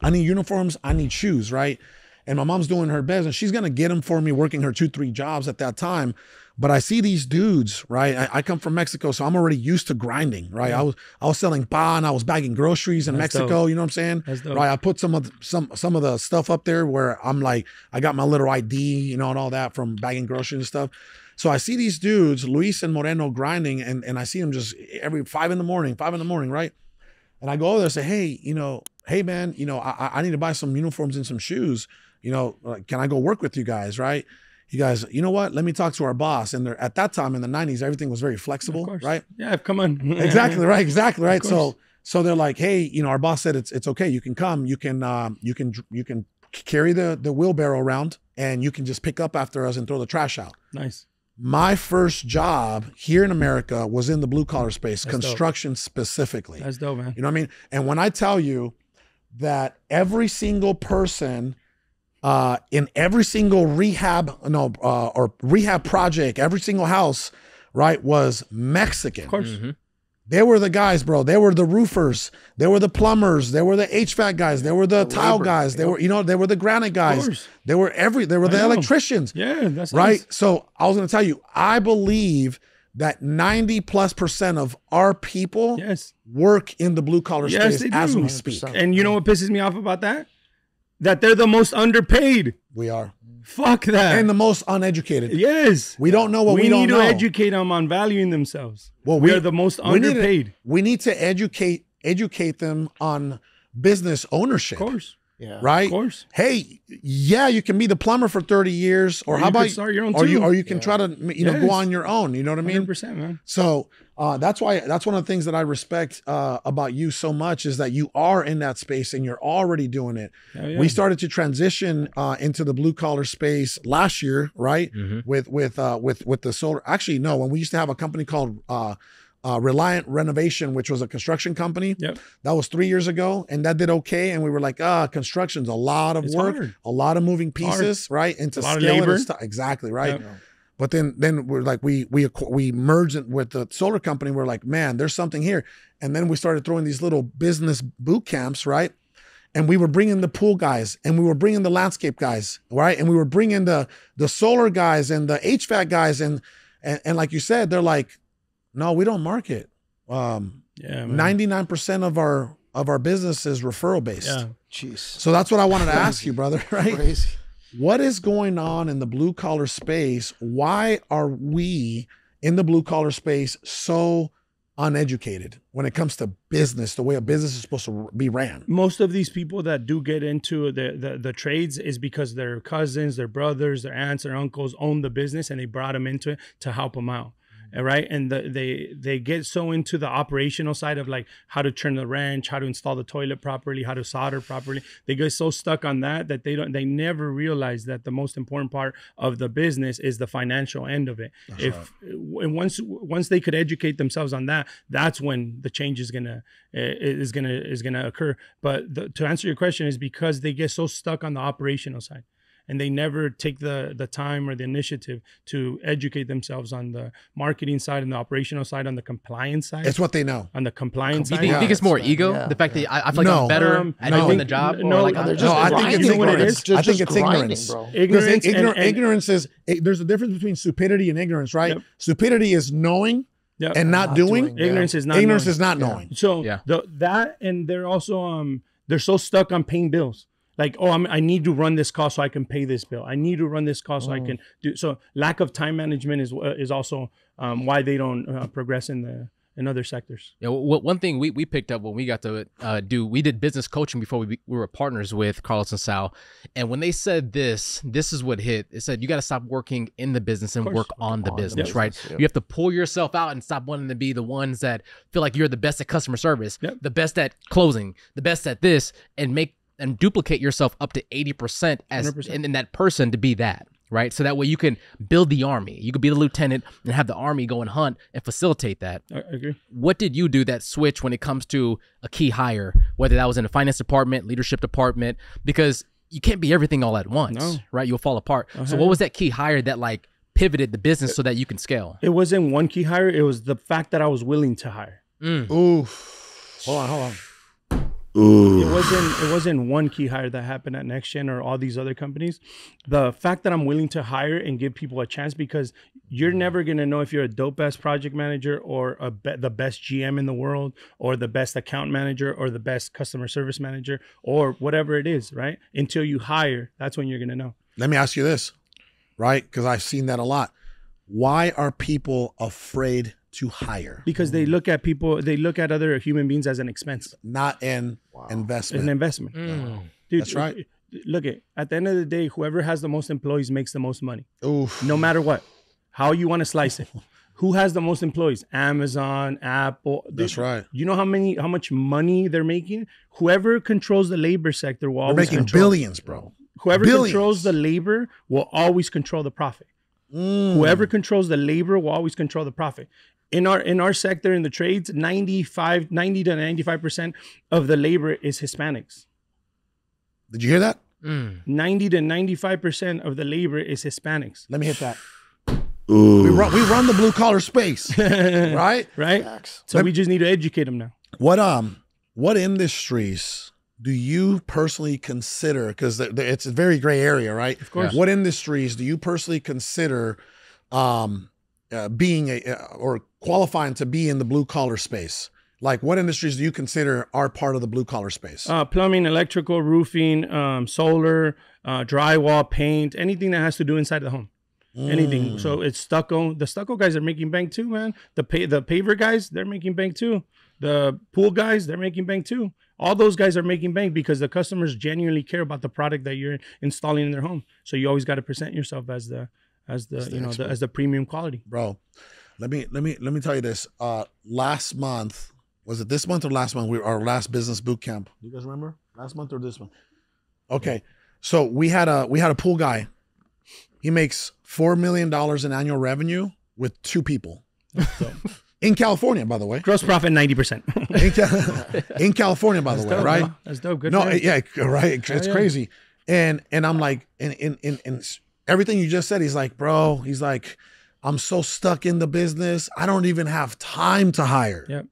Speaker 1: I need uniforms. I need shoes. Right. And my mom's doing her best, and she's going to get them for me, working her 2-3 jobs at that time. But I see these dudes, right? I come from Mexico, so I'm already used to grinding, right? I was selling pan, I was bagging groceries in Mexico. Dope. You know what I'm saying? Right? I put some of the stuff up there where I'm like, I got my little ID, you know, and all that from bagging groceries and stuff. So I see these dudes, Luis and Moreno, grinding, and I see them just every 5 in the morning, right? And I go over there and say, hey man, you know, I need to buy some uniforms and some shoes. You know, can I go work with you guys, right? You guys, you know what? Let me talk to our boss. And at that time in the 90s, everything was very flexible, right?
Speaker 2: Yeah, come on.
Speaker 1: Exactly right. So they're like, hey, you know, our boss said it's okay. You can come. You can carry the wheelbarrow around, and you can just pick up after us and throw the trash out.
Speaker 2: Nice.
Speaker 1: My first job here in America was in the blue collar space,
Speaker 2: That's
Speaker 1: construction
Speaker 2: dope.
Speaker 1: Specifically.
Speaker 2: That's dope, man.
Speaker 1: You know what I mean? And when I tell you that every single person in every single rehab project, every single house, right, was Mexican.
Speaker 2: Of course.
Speaker 5: Mm-hmm.
Speaker 1: They were the guys, bro. They were the roofers. They were the plumbers. They were the HVAC guys. They were the tile labor guys. They were, you know, they were the granite guys. They were the electricians.
Speaker 2: Yeah, that's
Speaker 1: right.
Speaker 2: Nice.
Speaker 1: So I was going to tell you, I believe that 90+% of our people work in the blue collar space as we speak.
Speaker 2: And you know what pisses me off about that? That they're the most underpaid.
Speaker 1: We are.
Speaker 2: Fuck that.
Speaker 1: And the most uneducated.
Speaker 2: Yes.
Speaker 1: We don't know what we don't know.
Speaker 2: We need to educate them on valuing themselves. Well, we are the most underpaid.
Speaker 1: We need to educate them on business ownership.
Speaker 2: Of course.
Speaker 3: Yeah.
Speaker 1: Right?
Speaker 2: Of course.
Speaker 1: Hey, yeah, you can be the plumber for 30 years, or how about you
Speaker 2: start your own
Speaker 1: or you can try to go on your own. You know what I mean?
Speaker 2: 100%, man.
Speaker 1: So that's one of the things that I respect about you so much is that you are in that space and you're already doing it. Yeah. We started to transition into the blue collar space last year, right? Mm-hmm. With the solar. Actually, no, when we used to have a company called Reliant Renovation, which was a construction company.
Speaker 2: Yep.
Speaker 1: That was 3 years ago, and that did okay. And we were like, construction's a lot of work,
Speaker 2: hard.
Speaker 1: A lot of moving pieces, right? Into scale and stuff. Exactly, right? Yep. But then we're like, we merged it with the solar company. We're like, man, there's something here. And then we started throwing these little business boot camps, right? And we were bringing the pool guys, and we were bringing the landscape guys, right? And we were bringing the solar guys and the HVAC guys, and like you said, they're like, no, we don't market. 99% of our business is referral based.
Speaker 2: Yeah.
Speaker 3: Jeez.
Speaker 1: So that's what I wanted to ask you, brother, right?
Speaker 3: Crazy.
Speaker 1: What is going on in the blue collar space? Why are we in the blue collar space so uneducated when it comes to business, the way a business is supposed to be ran?
Speaker 2: Most of these people that do get into the trades is because their cousins, their brothers, their aunts, their uncles own the business, and they brought them into it to help them out. Right. And they get so into the operational side of like how to turn the wrench, how to install the toilet properly, how to solder properly. They get so stuck on that they never realize that the most important part of the business is the financial end of it. And once they could educate themselves on that, that's when the change is gonna occur. But to answer your question is because they get so stuck on the operational side. And they never take the time or the initiative to educate themselves on the marketing side and the operational side, on the compliance side.
Speaker 1: It's what they know.
Speaker 2: On the compliance side.
Speaker 5: You think it's more ego?
Speaker 3: Yeah.
Speaker 5: The fact that I feel like I'm better at doing the job?
Speaker 1: I think it's ignorance. I think it's ignorance. Bro. Ignorance is, there's a difference between stupidity and ignorance, right? Yep. Stupidity is knowing and not doing.
Speaker 2: Ignorance is not
Speaker 1: Ignorance is not knowing.
Speaker 2: So that, and they're also, they're so stuck on paying bills. Like, I need to run this cost so I can pay this bill. I need to run this cost so I can do. So lack of time management is also why they don't progress in other sectors.
Speaker 5: Yeah, one thing we picked up when we got to we did business coaching before we were partners with Carlos and Sal, and when they said this is what hit. It said you got to stop working in the business and work on the business, right? Yep. You have to pull yourself out and stop wanting to be the ones that feel like you're the best at customer service, the best at closing, the best at this, and make and duplicate yourself up to 80% as in that person to be that. Right. So that way you can build the army. You could be the lieutenant and have the army go and hunt and facilitate that.
Speaker 2: I agree.
Speaker 5: What did you do that switch when it comes to a key hire, whether that was in the finance department, leadership department, because you can't be everything all at once, right? You'll fall apart. So what was that key hire that like pivoted the business so that you can scale?
Speaker 2: It wasn't one key hire. It was the fact that I was willing to hire.
Speaker 1: Ooh. Hold on.
Speaker 2: It wasn't one key hire that happened at NexGen or all these other companies. The fact that I'm willing to hire and give people a chance, because you're never going to know if you're a dope ass project manager or the best GM in the world or the best account manager or the best customer service manager or whatever it is, right? Until you hire, that's when you're going to know.
Speaker 1: Let me ask you this, right? Because I've seen that a lot. Why are people afraid to hire?
Speaker 2: Because they look at other human beings as an expense,
Speaker 1: not an investment.
Speaker 2: An investment. Dude,
Speaker 1: that's right.
Speaker 2: Look, at the end of the day, whoever has the most employees makes the most money.
Speaker 1: Oof.
Speaker 2: No matter what, how you want to slice it. Who has the most employees? Amazon, Apple.
Speaker 1: That's right.
Speaker 2: You know how much money they're making? Whoever controls the labor sector will always
Speaker 1: making billions, bro.
Speaker 2: Whoever controls the labor will always control the profit. Whoever controls the labor will always control the profit. In our sector, in the trades, 90 to 95% of the labor is Hispanics.
Speaker 1: Did you hear that?
Speaker 2: 90 to 95% of the labor is Hispanics.
Speaker 1: Let me hit that. We run the blue collar space, right?
Speaker 2: Right. So we just need to educate them now.
Speaker 1: What industries do you personally consider? Because it's a very gray area, right?
Speaker 2: Of course.
Speaker 1: What industries do you personally consider being or qualifying to be in the blue collar space? Like, what industries do you consider are part of the blue collar space?
Speaker 2: Plumbing, electrical, roofing, solar, drywall, paint, anything that has to do inside the home. Anything. So it's stucco. The stucco guys are making bank too, man. The paver guys, they're making bank too. The pool guys, they're making bank too. All those guys are making bank because the customers genuinely care about the product that you're installing in their home. So you always got to present yourself as the premium quality.
Speaker 1: Bro, let me tell you this. Last month, was it this month or last month? Our last business boot camp. Do you guys remember? Last month or this month? Okay. So we had a pool guy. He makes $4 million in annual revenue with 2 people. So, in California, by the way.
Speaker 2: Gross profit 90%.
Speaker 1: In California, by the way,
Speaker 2: dope,
Speaker 1: right?
Speaker 2: Bro. That's dope. Good.
Speaker 1: Yeah, right. It's crazy. And I'm like, in everything you just said, he's like, bro, he's like, I'm so stuck in the business. I don't even have time to hire.
Speaker 2: Yep.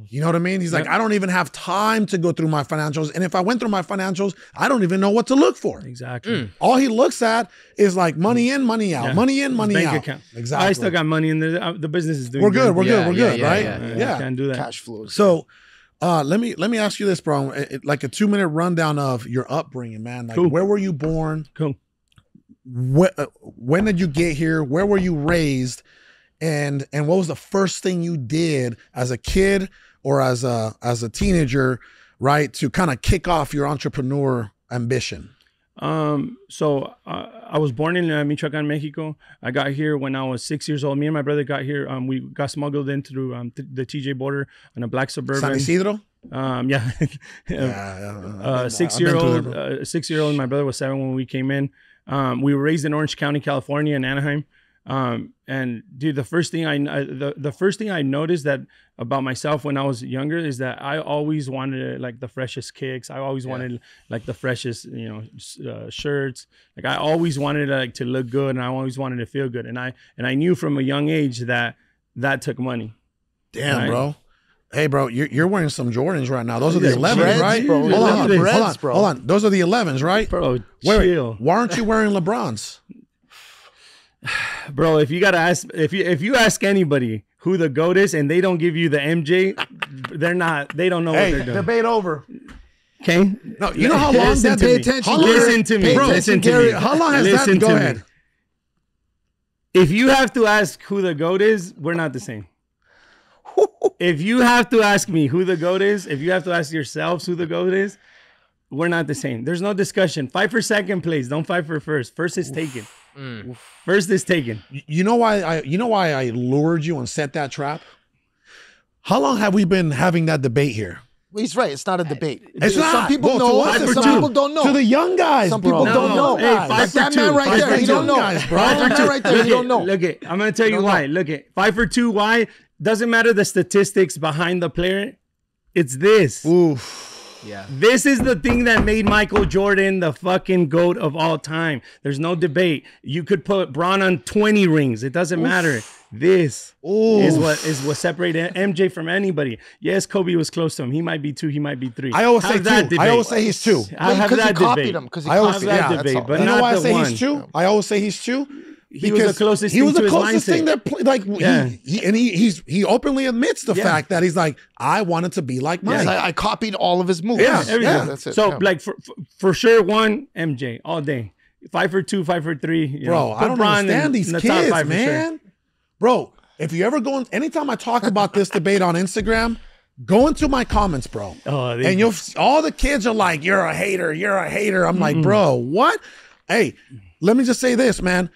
Speaker 1: You know what I mean? He's like, I don't even have time to go through my financials. And if I went through my financials, I don't even know what to look for.
Speaker 2: Exactly.
Speaker 1: All he looks at is like money in, money out, money in, money
Speaker 2: bank
Speaker 1: out.
Speaker 2: Account.
Speaker 1: Exactly.
Speaker 2: I still got money in the business is doing
Speaker 1: We're good, right?
Speaker 2: Yeah. Can't do that.
Speaker 3: Cash flow.
Speaker 1: So let me ask you this, bro. Like a 2-minute rundown of your upbringing, man. Like, where were you born?
Speaker 2: Cool.
Speaker 1: When did you get here? Where were you raised? And what was the first thing you did as a kid or as a teenager, right, to kind of kick off your entrepreneur ambition?
Speaker 2: So I was born in Michoacan, Mexico. I got here when I was 6 years old. Me and my brother got here. We got smuggled in through the TJ border on a black Suburban.
Speaker 1: San Isidro?
Speaker 2: Yeah. 6-year-old. My brother was 7 when we came in. We were raised in Orange County, California, in Anaheim. And dude, the first thing I noticed that about myself when I was younger is that I always wanted like the freshest kicks. I always wanted like the freshest, shirts. Like I always wanted to look good, and I always wanted to feel good. And I knew from a young age that took money.
Speaker 1: Damn, right? Bro. Hey, bro, you're wearing some Jordans right now. Those are the 11s, right?
Speaker 3: Bro.
Speaker 1: Hold on. Those are the 11s, right?
Speaker 2: Bro,
Speaker 1: chill. Why aren't you wearing LeBrons?
Speaker 2: Bro, if you gotta ask, if you ask anybody who the GOAT is and they don't give you the MJ, they don't know what they're doing.
Speaker 1: Debate over.
Speaker 2: Okay.
Speaker 1: No, you know how long that
Speaker 3: pay attention.
Speaker 2: Listen to me. Listen to me.
Speaker 1: How long has that? Go ahead.
Speaker 2: If you have to ask who the GOAT is, we're not the same. If you have to ask me who the GOAT is, if you have to ask yourselves who the GOAT is, we're not the same. There's no discussion. Fight for second place. Don't fight for first. First is taken. First is taken.
Speaker 1: You know why I lured you and set that trap? How long have we been having that debate here?
Speaker 3: He's right. It's not a debate.
Speaker 1: It's not.
Speaker 3: Some people
Speaker 1: Bro,
Speaker 3: know.
Speaker 1: to us,
Speaker 3: And
Speaker 1: it's
Speaker 3: some
Speaker 1: not.
Speaker 3: people don't know.
Speaker 1: To the young guys,
Speaker 3: Some
Speaker 1: bro.
Speaker 3: people don't know.
Speaker 2: Hey,
Speaker 3: Like
Speaker 2: 5 for
Speaker 3: that
Speaker 2: 2.
Speaker 3: man right
Speaker 2: 5
Speaker 3: there,
Speaker 2: for
Speaker 3: he
Speaker 2: 2.
Speaker 3: don't know.
Speaker 1: Guys, bro.
Speaker 3: That man right there, he don't know.
Speaker 2: Look it. I'm gonna tell you why. Look it. 5 for 2. Why? Doesn't matter the statistics behind the player. It's this.
Speaker 1: Oof.
Speaker 5: Yeah.
Speaker 2: This is the thing that made Michael Jordan the fucking GOAT of all time. There's no debate. You could put Bron on 20 rings. It doesn't matter. This is what separated MJ from anybody. Yes, Kobe was close to him. He might be 2. He might be 3.
Speaker 1: I always say
Speaker 2: Have that
Speaker 1: 2.
Speaker 2: debate.
Speaker 1: I always say he's 2.
Speaker 2: I have
Speaker 3: Because he
Speaker 2: that
Speaker 3: copied
Speaker 2: debate.
Speaker 3: him. Because he
Speaker 1: I always
Speaker 3: copied
Speaker 1: say
Speaker 3: him.
Speaker 2: that
Speaker 3: That's
Speaker 2: debate,
Speaker 3: all.
Speaker 2: but
Speaker 1: You know
Speaker 2: not
Speaker 1: why I
Speaker 2: the
Speaker 1: say
Speaker 2: one.
Speaker 1: he's 2? I always say he's 2.
Speaker 2: He was the closest
Speaker 1: he was
Speaker 2: thing
Speaker 1: the
Speaker 2: to his
Speaker 1: closest thing
Speaker 2: mindset.
Speaker 1: that like
Speaker 2: Yeah.
Speaker 1: he openly admits the fact that he's like, I wanted to be like Mike.
Speaker 3: I copied all of his moves.
Speaker 1: Yeah,
Speaker 2: Everything.
Speaker 3: That's it.
Speaker 2: So
Speaker 3: yeah.
Speaker 2: like for sure, 1 MJ all day. 5 for 2, 5 for 3. You
Speaker 1: Bro,
Speaker 2: know,
Speaker 1: I don't
Speaker 2: Bron
Speaker 1: understand these
Speaker 2: in the top
Speaker 1: kids,
Speaker 2: 5 for sure.
Speaker 1: man. Bro, if you ever go in, anytime I talk about this debate on Instagram, go into my comments, bro.
Speaker 2: Oh,
Speaker 1: And all the kids are like, you're a hater, you're a hater. I'm like, bro, what? Hey, let me just say this, man.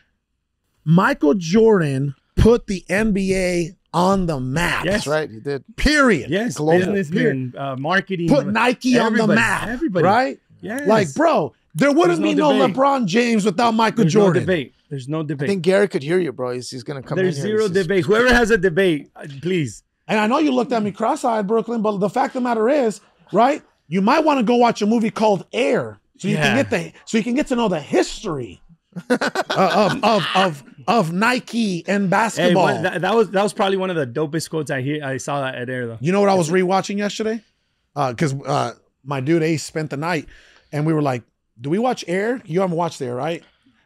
Speaker 1: Michael Jordan put the NBA on the map.
Speaker 2: Yes.
Speaker 3: That's right. He did.
Speaker 1: Period.
Speaker 2: Yes,
Speaker 3: Global.
Speaker 2: businessmen, marketing.
Speaker 1: Put Nike on the
Speaker 2: Everybody.
Speaker 1: map.
Speaker 2: Everybody.
Speaker 1: Right?
Speaker 2: Yes.
Speaker 1: Like, bro, there wouldn't
Speaker 2: There's
Speaker 1: be
Speaker 2: no
Speaker 1: no
Speaker 2: debate.
Speaker 1: LeBron James without Michael
Speaker 2: There's
Speaker 1: Jordan.
Speaker 2: no debate. There's no
Speaker 3: I
Speaker 2: debate.
Speaker 3: think Garret could hear you, bro. He's going to come
Speaker 2: There's
Speaker 3: in here.
Speaker 2: zero debate. Whoever has a debate, please.
Speaker 1: And I know you looked at me cross-eyed, Brooklyn, but the fact of the matter is, right? You might want to go watch a movie called Air, so you can get to know the history of Nike and
Speaker 2: Hey,
Speaker 1: basketball.
Speaker 2: that was probably one of the dopest quotes I saw that at Air though.
Speaker 1: You know what I was rewatching yesterday? Because my dude Ace spent the night, and we were like, "Do we watch Air? You haven't watched Air, right?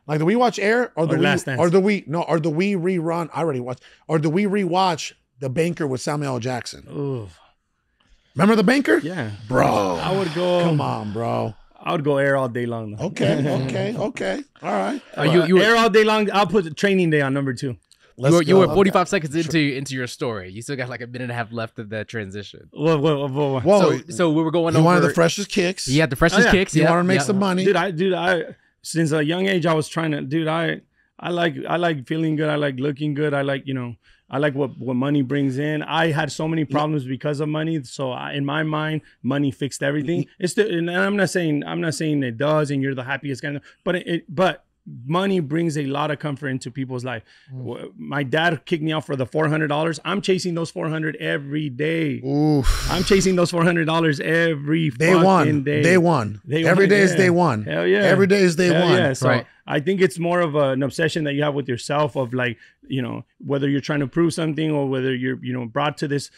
Speaker 1: Like, do we watch Air or
Speaker 2: Last Dance?
Speaker 1: do we rerun? I already watched. Or do we rewatch The Banker with Samuel L. Jackson?
Speaker 2: Ooh,
Speaker 1: Remember The Banker?
Speaker 2: yeah,
Speaker 1: Bro.
Speaker 2: I would go.
Speaker 1: Come on, bro.
Speaker 2: I would go Air all day long though.
Speaker 1: Okay. All right.
Speaker 5: You
Speaker 2: Air all day long. I'll put Training Day on number 2.
Speaker 5: You were 45 seconds into your story. You still got like a minute and a half left of that transition.
Speaker 2: Whoa.
Speaker 1: Whoa.
Speaker 5: So we were going
Speaker 1: He
Speaker 5: over.
Speaker 1: wanted the freshest kicks.
Speaker 5: He had the freshest
Speaker 2: yeah.
Speaker 5: kicks.
Speaker 1: He
Speaker 5: yeah,
Speaker 1: wanted to make
Speaker 5: yeah.
Speaker 1: some money.
Speaker 2: Dude, I since a young age I was trying to. I like feeling good. I like looking good. I like I like what money brings in. I had so many problems because of money. So in my mind, money fixed everything. And I'm not saying it does, and you're the happiest guy. But money brings a lot of comfort into people's life. My dad kicked me out for the $400. I'm chasing those $400 every day.
Speaker 1: Oof.
Speaker 2: I'm chasing those $400 every
Speaker 1: Day
Speaker 2: fucking
Speaker 1: one.
Speaker 2: day.
Speaker 1: Day one. Every day is day one.
Speaker 2: Hell yeah.
Speaker 1: Every day is day
Speaker 2: Hell
Speaker 1: one.
Speaker 2: yeah. So
Speaker 5: Right.
Speaker 2: I think it's more of an obsession that you have with yourself of like, whether you're trying to prove something or whether you're, brought to this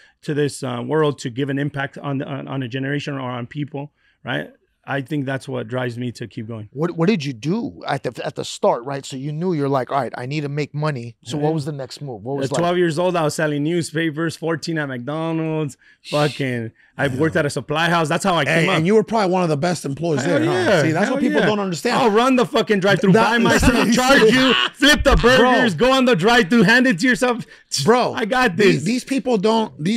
Speaker 2: world to give an impact on a generation or on people, right? I think that's what drives me to keep going.
Speaker 3: What did you do at the start, right? So you knew you're like, all right, I need to make money. So what was the next move? What was
Speaker 2: At 12 years old, I was selling newspapers, 14 at McDonald's, I worked at a supply house. That's how I came up.
Speaker 1: And you were probably one of the best employees there, huh? See, that's what people don't understand.
Speaker 2: I'll run the fucking drive-through by
Speaker 1: That-
Speaker 2: myself, charge you, flip the burgers, go on the drive-through, hand it to yourself.
Speaker 1: Bro,
Speaker 2: I got this.
Speaker 1: These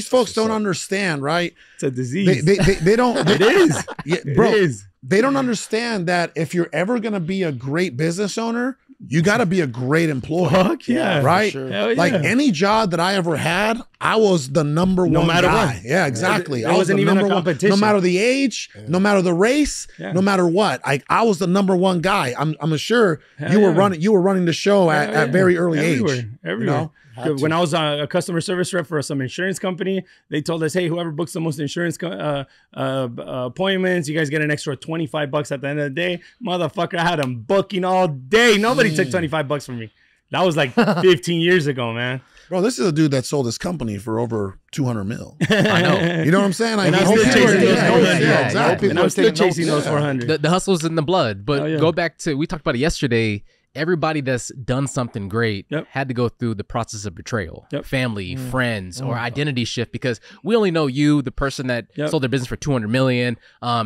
Speaker 1: folks don't understand, right?
Speaker 2: It's a disease.
Speaker 1: They don't.
Speaker 2: It is.
Speaker 1: Yeah, bro,
Speaker 2: It is.
Speaker 1: they don't understand that if you're ever going to be a great business owner, you got to be a great employee.
Speaker 2: Fuck yeah.
Speaker 1: Right?
Speaker 3: sure.
Speaker 2: Hell yeah.
Speaker 1: Like any job that I ever had, I was the number
Speaker 2: No
Speaker 1: one
Speaker 2: matter
Speaker 1: guy.
Speaker 2: what.
Speaker 1: Yeah, exactly.
Speaker 2: There
Speaker 1: I was
Speaker 2: wasn't
Speaker 1: the
Speaker 2: even a
Speaker 1: number one.
Speaker 2: competition.
Speaker 1: No matter the age, no matter the race,
Speaker 2: Yeah.
Speaker 1: no matter what. I was the number one guy. I'm sure
Speaker 2: Hell
Speaker 1: you were
Speaker 2: yeah.
Speaker 1: running the show
Speaker 2: Hell
Speaker 1: at
Speaker 2: yeah.
Speaker 1: very early
Speaker 2: Everywhere.
Speaker 1: age.
Speaker 2: Everywhere.
Speaker 1: You know?
Speaker 2: When I was a customer service rep for some insurance company, they told us, hey, whoever books the most insurance appointments, you guys get an extra $25 at the end of the day. Motherfucker, I had them booking all day. Nobody took $25 from me. That was like 15 years ago, man.
Speaker 1: Bro, this is a dude that sold his company for over 200 mil.
Speaker 5: I know.
Speaker 1: You know what I'm saying? Like,
Speaker 2: And I'm
Speaker 1: he's
Speaker 2: still
Speaker 1: taking
Speaker 2: chasing
Speaker 1: those
Speaker 2: those
Speaker 1: numbers.
Speaker 2: 400.
Speaker 1: Yeah,
Speaker 5: Yeah,
Speaker 1: exactly.
Speaker 2: And I'm still
Speaker 3: taking notes.
Speaker 2: chasing those 400.
Speaker 5: The hustle's in the blood. But
Speaker 2: Oh, yeah.
Speaker 5: go back to, we talked about it yesterday. Everybody that's done something great
Speaker 2: Yep.
Speaker 5: had to go through the process of betrayal,
Speaker 2: Yep.
Speaker 5: family, friends, or identity shift, because we only know you, the person that
Speaker 2: Yep.
Speaker 5: sold their business for 200 million.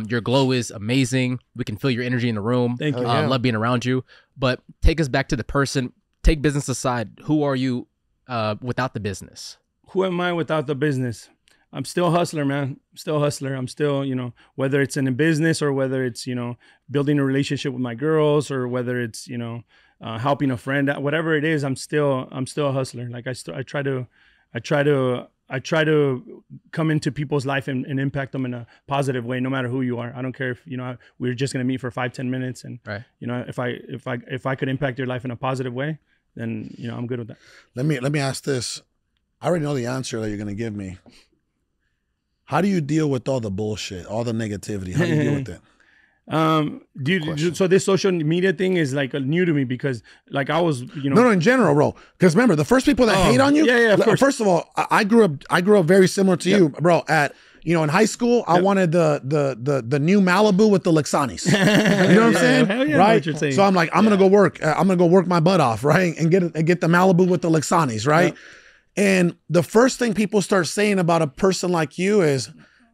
Speaker 5: Your glow is amazing. We can feel your energy in the room.
Speaker 2: Thank you.
Speaker 3: yeah.
Speaker 5: Love being around you. But take us back to the person. Take business aside. Who are you without the business?
Speaker 2: Who am I without the business? I'm still a hustler, man. I'm still a hustler. I'm still, whether it's in a business or whether it's, building a relationship with my girls or whether it's, helping a friend, whatever it is, I'm still a hustler. Like I try to I try to come into people's life and impact them in a positive way, no matter who you are. I don't care if, you know, we're just going to meet for 5-10 minutes. And, you know, if I could impact your life in a positive way, then, you know, I'm good with that. Let
Speaker 1: me ask this. I already know the answer that you're going to give me. How do you deal with all the bullshit, all the negativity? How do you deal with it?
Speaker 2: Dude, so this social media thing is like new to me because like I was, you know.
Speaker 1: No, in general, bro. Because remember, the first people that hate on you.
Speaker 2: Yeah, of course.
Speaker 1: First of all, I grew up very similar to you, bro. You know, in high school, I wanted the new Malibu with the Lexanis. You know what I'm saying?
Speaker 2: Hell yeah,
Speaker 1: right?
Speaker 2: What you're
Speaker 1: So I'm like, I'm gonna go work. I'm gonna go work my butt off, right? And get the Malibu with the Lexanis, right? And the first thing people start saying about a person like you is,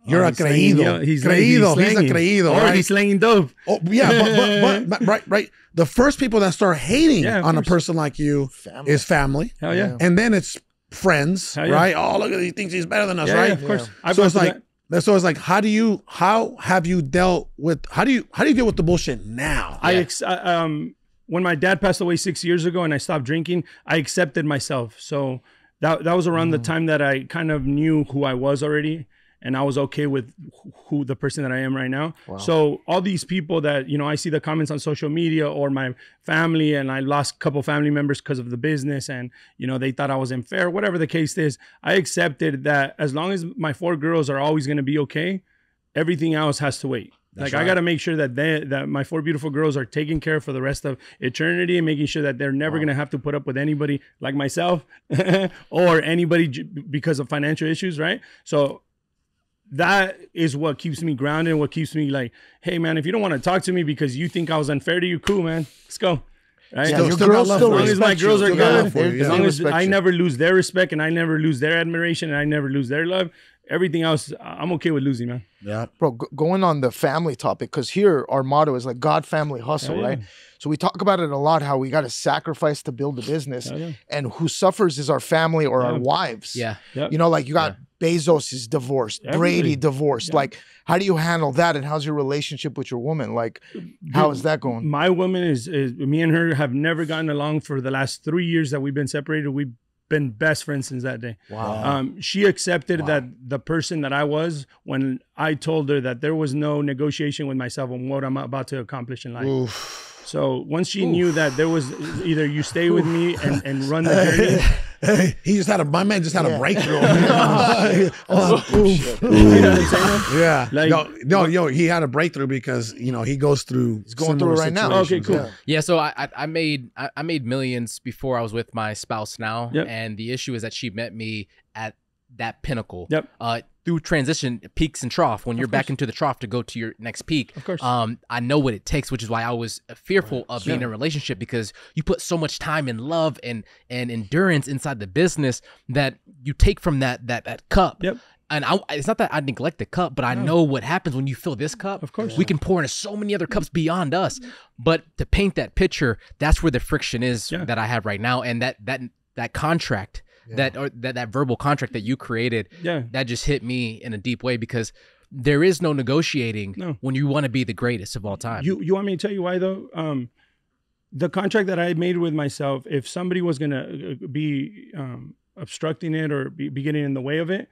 Speaker 1: you're a creído. He's a creído.
Speaker 2: Or
Speaker 1: right?
Speaker 2: he's slanging dope.
Speaker 1: Oh, yeah, but right. The first people that start hating on a person like you is family.
Speaker 2: Hell yeah.
Speaker 1: And then it's friends, right? Oh, look at he thinks he's better than us, right?
Speaker 2: Of course.
Speaker 1: So it's like, how have you dealt with how do you deal with the bullshit now?
Speaker 2: When my dad passed away 6 years ago and I stopped drinking, I accepted myself. So that was around the time that I kind of knew who I was already. And I was okay with who the person that I am right now. Wow. So all these people that, you know, I see the comments on social media or my family, and I lost a couple family members because of the business, and, you know, they thought I was unfair, whatever the case is. I accepted that as long as my 4 girls are always going to be okay, everything else has to wait. That's I got to make sure that my 4 beautiful girls are taken care of for the rest of eternity, and making sure that they're never going to have to put up with anybody like myself or anybody because of financial issues, right? So that is what keeps me grounded and what keeps me like, hey, man, if you don't want to talk to me because you think I was unfair to you, cool, man. Let's go. Right?
Speaker 3: Yeah, as long
Speaker 2: as my girls are good, as long as I never lose their respect and I never lose their admiration and I never lose their love, everything else, I'm okay with losing, man.
Speaker 1: Yeah.
Speaker 3: Bro, going on the family topic, because here our motto is like God, family, hustle, right? So we talk about it a lot, how we got to sacrifice to build the business. And who suffers is our family or our wives.
Speaker 5: Yeah.
Speaker 3: You know, like you got Bezos is divorced, Brady divorced. Like, how do you handle that? And how's your relationship with your woman? Like, how is that going?
Speaker 2: My woman is me and her have never gotten along for the last 3 years that we've been separated. We've been best friends since that day.
Speaker 3: Wow.
Speaker 2: She accepted that the person that I was when I told her that there was no negotiation with myself on what I'm about to accomplish in life.
Speaker 1: Oof.
Speaker 2: So once she knew that there was either you stay with me and run the journey.
Speaker 1: My man just had a breakthrough. Yeah. Like, he had a breakthrough because, you know, he goes through.
Speaker 3: He's going through it right now.
Speaker 2: Okay, cool.
Speaker 5: Yeah. So I made millions before I was with my spouse now. And the issue is that she met me at that pinnacle. Through transition, peaks and trough, when you're back into the trough to go to your next peak.
Speaker 2: Of course.
Speaker 5: I know what it takes, which is why I was fearful of being in a relationship, because you put so much time and love and endurance inside the business that you take from that cup. And it's not that I neglect the cup, but I know what happens when you fill this cup.
Speaker 2: Of course.
Speaker 5: We can pour into so many other cups beyond us. But to paint that picture, that's where the friction is that I have right now. And that contract, that verbal contract that you created, that just hit me in a deep way, because there is no negotiating when you want to be the greatest of all time.
Speaker 2: You want me to tell you why though? The contract that I made with myself, if somebody was going to be obstructing it or be getting in the way of it,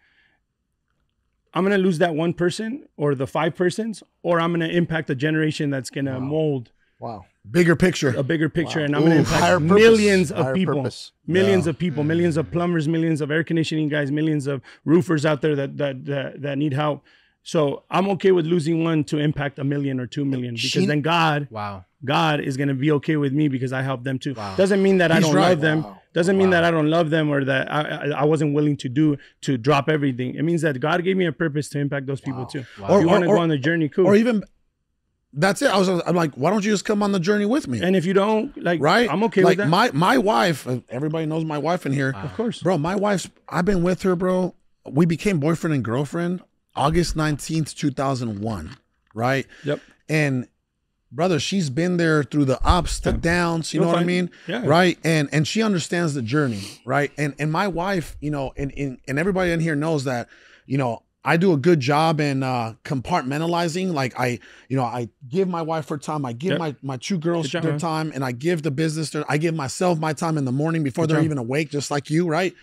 Speaker 2: I'm going to lose that one person or the 5 persons, or I'm going to impact a generation that's going to mold.
Speaker 3: Wow.
Speaker 1: Bigger picture.
Speaker 2: A bigger picture. And I'm going to impact millions of people. Millions of people, millions of plumbers, millions of air conditioning guys, millions of roofers out there that need help. So I'm okay with losing one to impact 1 million or 2 million, because then God is going to be okay with me because I helped them too. Doesn't mean that I don't love them. Doesn't mean that I don't love them or that I wasn't willing to drop everything. It means that God gave me a purpose to impact those people too. If you want to go on the journey, cool.
Speaker 1: Or even, that's it. I'm like, why don't you just come on the journey with me?
Speaker 2: And if you don't, like,
Speaker 1: right?
Speaker 2: I'm okay with that.
Speaker 1: My wife, everybody knows my wife in here.
Speaker 2: Of course.
Speaker 1: Bro, my wife's, I've been with her, bro. We became boyfriend and girlfriend August 19th, 2001, right? And brother, she's been there through the ups, the downs, you know what I mean? Right? And she understands the journey, right? And my wife, you know, and everybody in here knows that, you know, I do a good job in compartmentalizing. Like I give my wife her time. I give my 2 girls their time, and I give the business I give myself my time in the morning before they're even awake, just like you, right?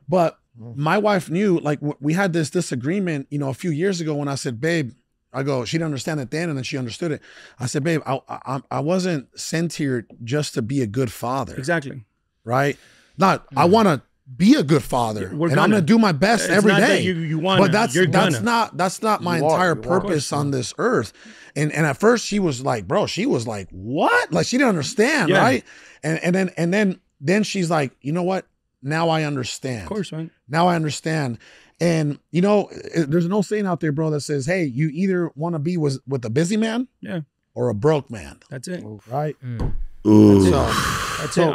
Speaker 1: But my wife knew, like we had this disagreement, you know, a few years ago when I said, babe, I go, she didn't understand it then, and then she understood it. I said, babe, I wasn't sent here just to be a good father.
Speaker 2: Exactly.
Speaker 1: Right? Not, I want to be a good father, and I'm gonna do my best every day.
Speaker 2: You want,
Speaker 1: but that's not my entire purpose on this earth. And at first she was like, bro, she was like, what? Like she didn't understand, right? And then she's like, you know what? Now I understand.
Speaker 2: Of course, man.
Speaker 1: Now I understand. And you know, there's an old saying out there, bro, that says, hey, you either want to be with a busy man, or a broke man.
Speaker 2: That's it,
Speaker 1: right?
Speaker 2: That's it.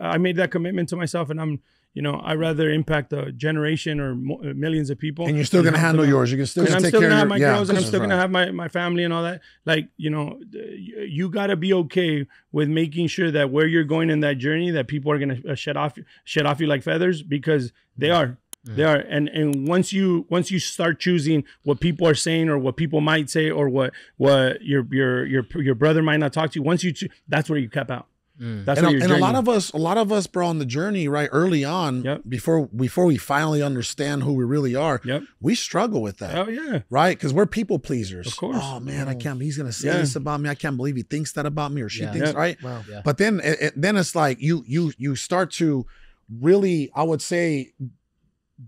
Speaker 2: I made that commitment to myself, and I'm. You know, I rather impact a generation or millions of people.
Speaker 1: And you're still going to handle yours. You can still take care of your... I'm
Speaker 2: still going to have my girls, and I'm still going to have my family and all that. Like, you know, you got to be okay with making sure that where you're going in that journey, that people are going to shed off you like feathers, because they are. They are. And once you start choosing what people are saying or what people might say or what your brother might not talk to you, that's where you cap out. That's
Speaker 1: and a lot of us, bro, on the journey, right, early on, before we finally understand who we really are, we struggle with that.
Speaker 2: Oh yeah,
Speaker 1: right, because we're people pleasers.
Speaker 2: Of course.
Speaker 1: Oh man, I can't. He's gonna say this about me. I can't believe he thinks that about me, or she thinks, right?
Speaker 3: Wow.
Speaker 1: But then it's like you start to really, I would say,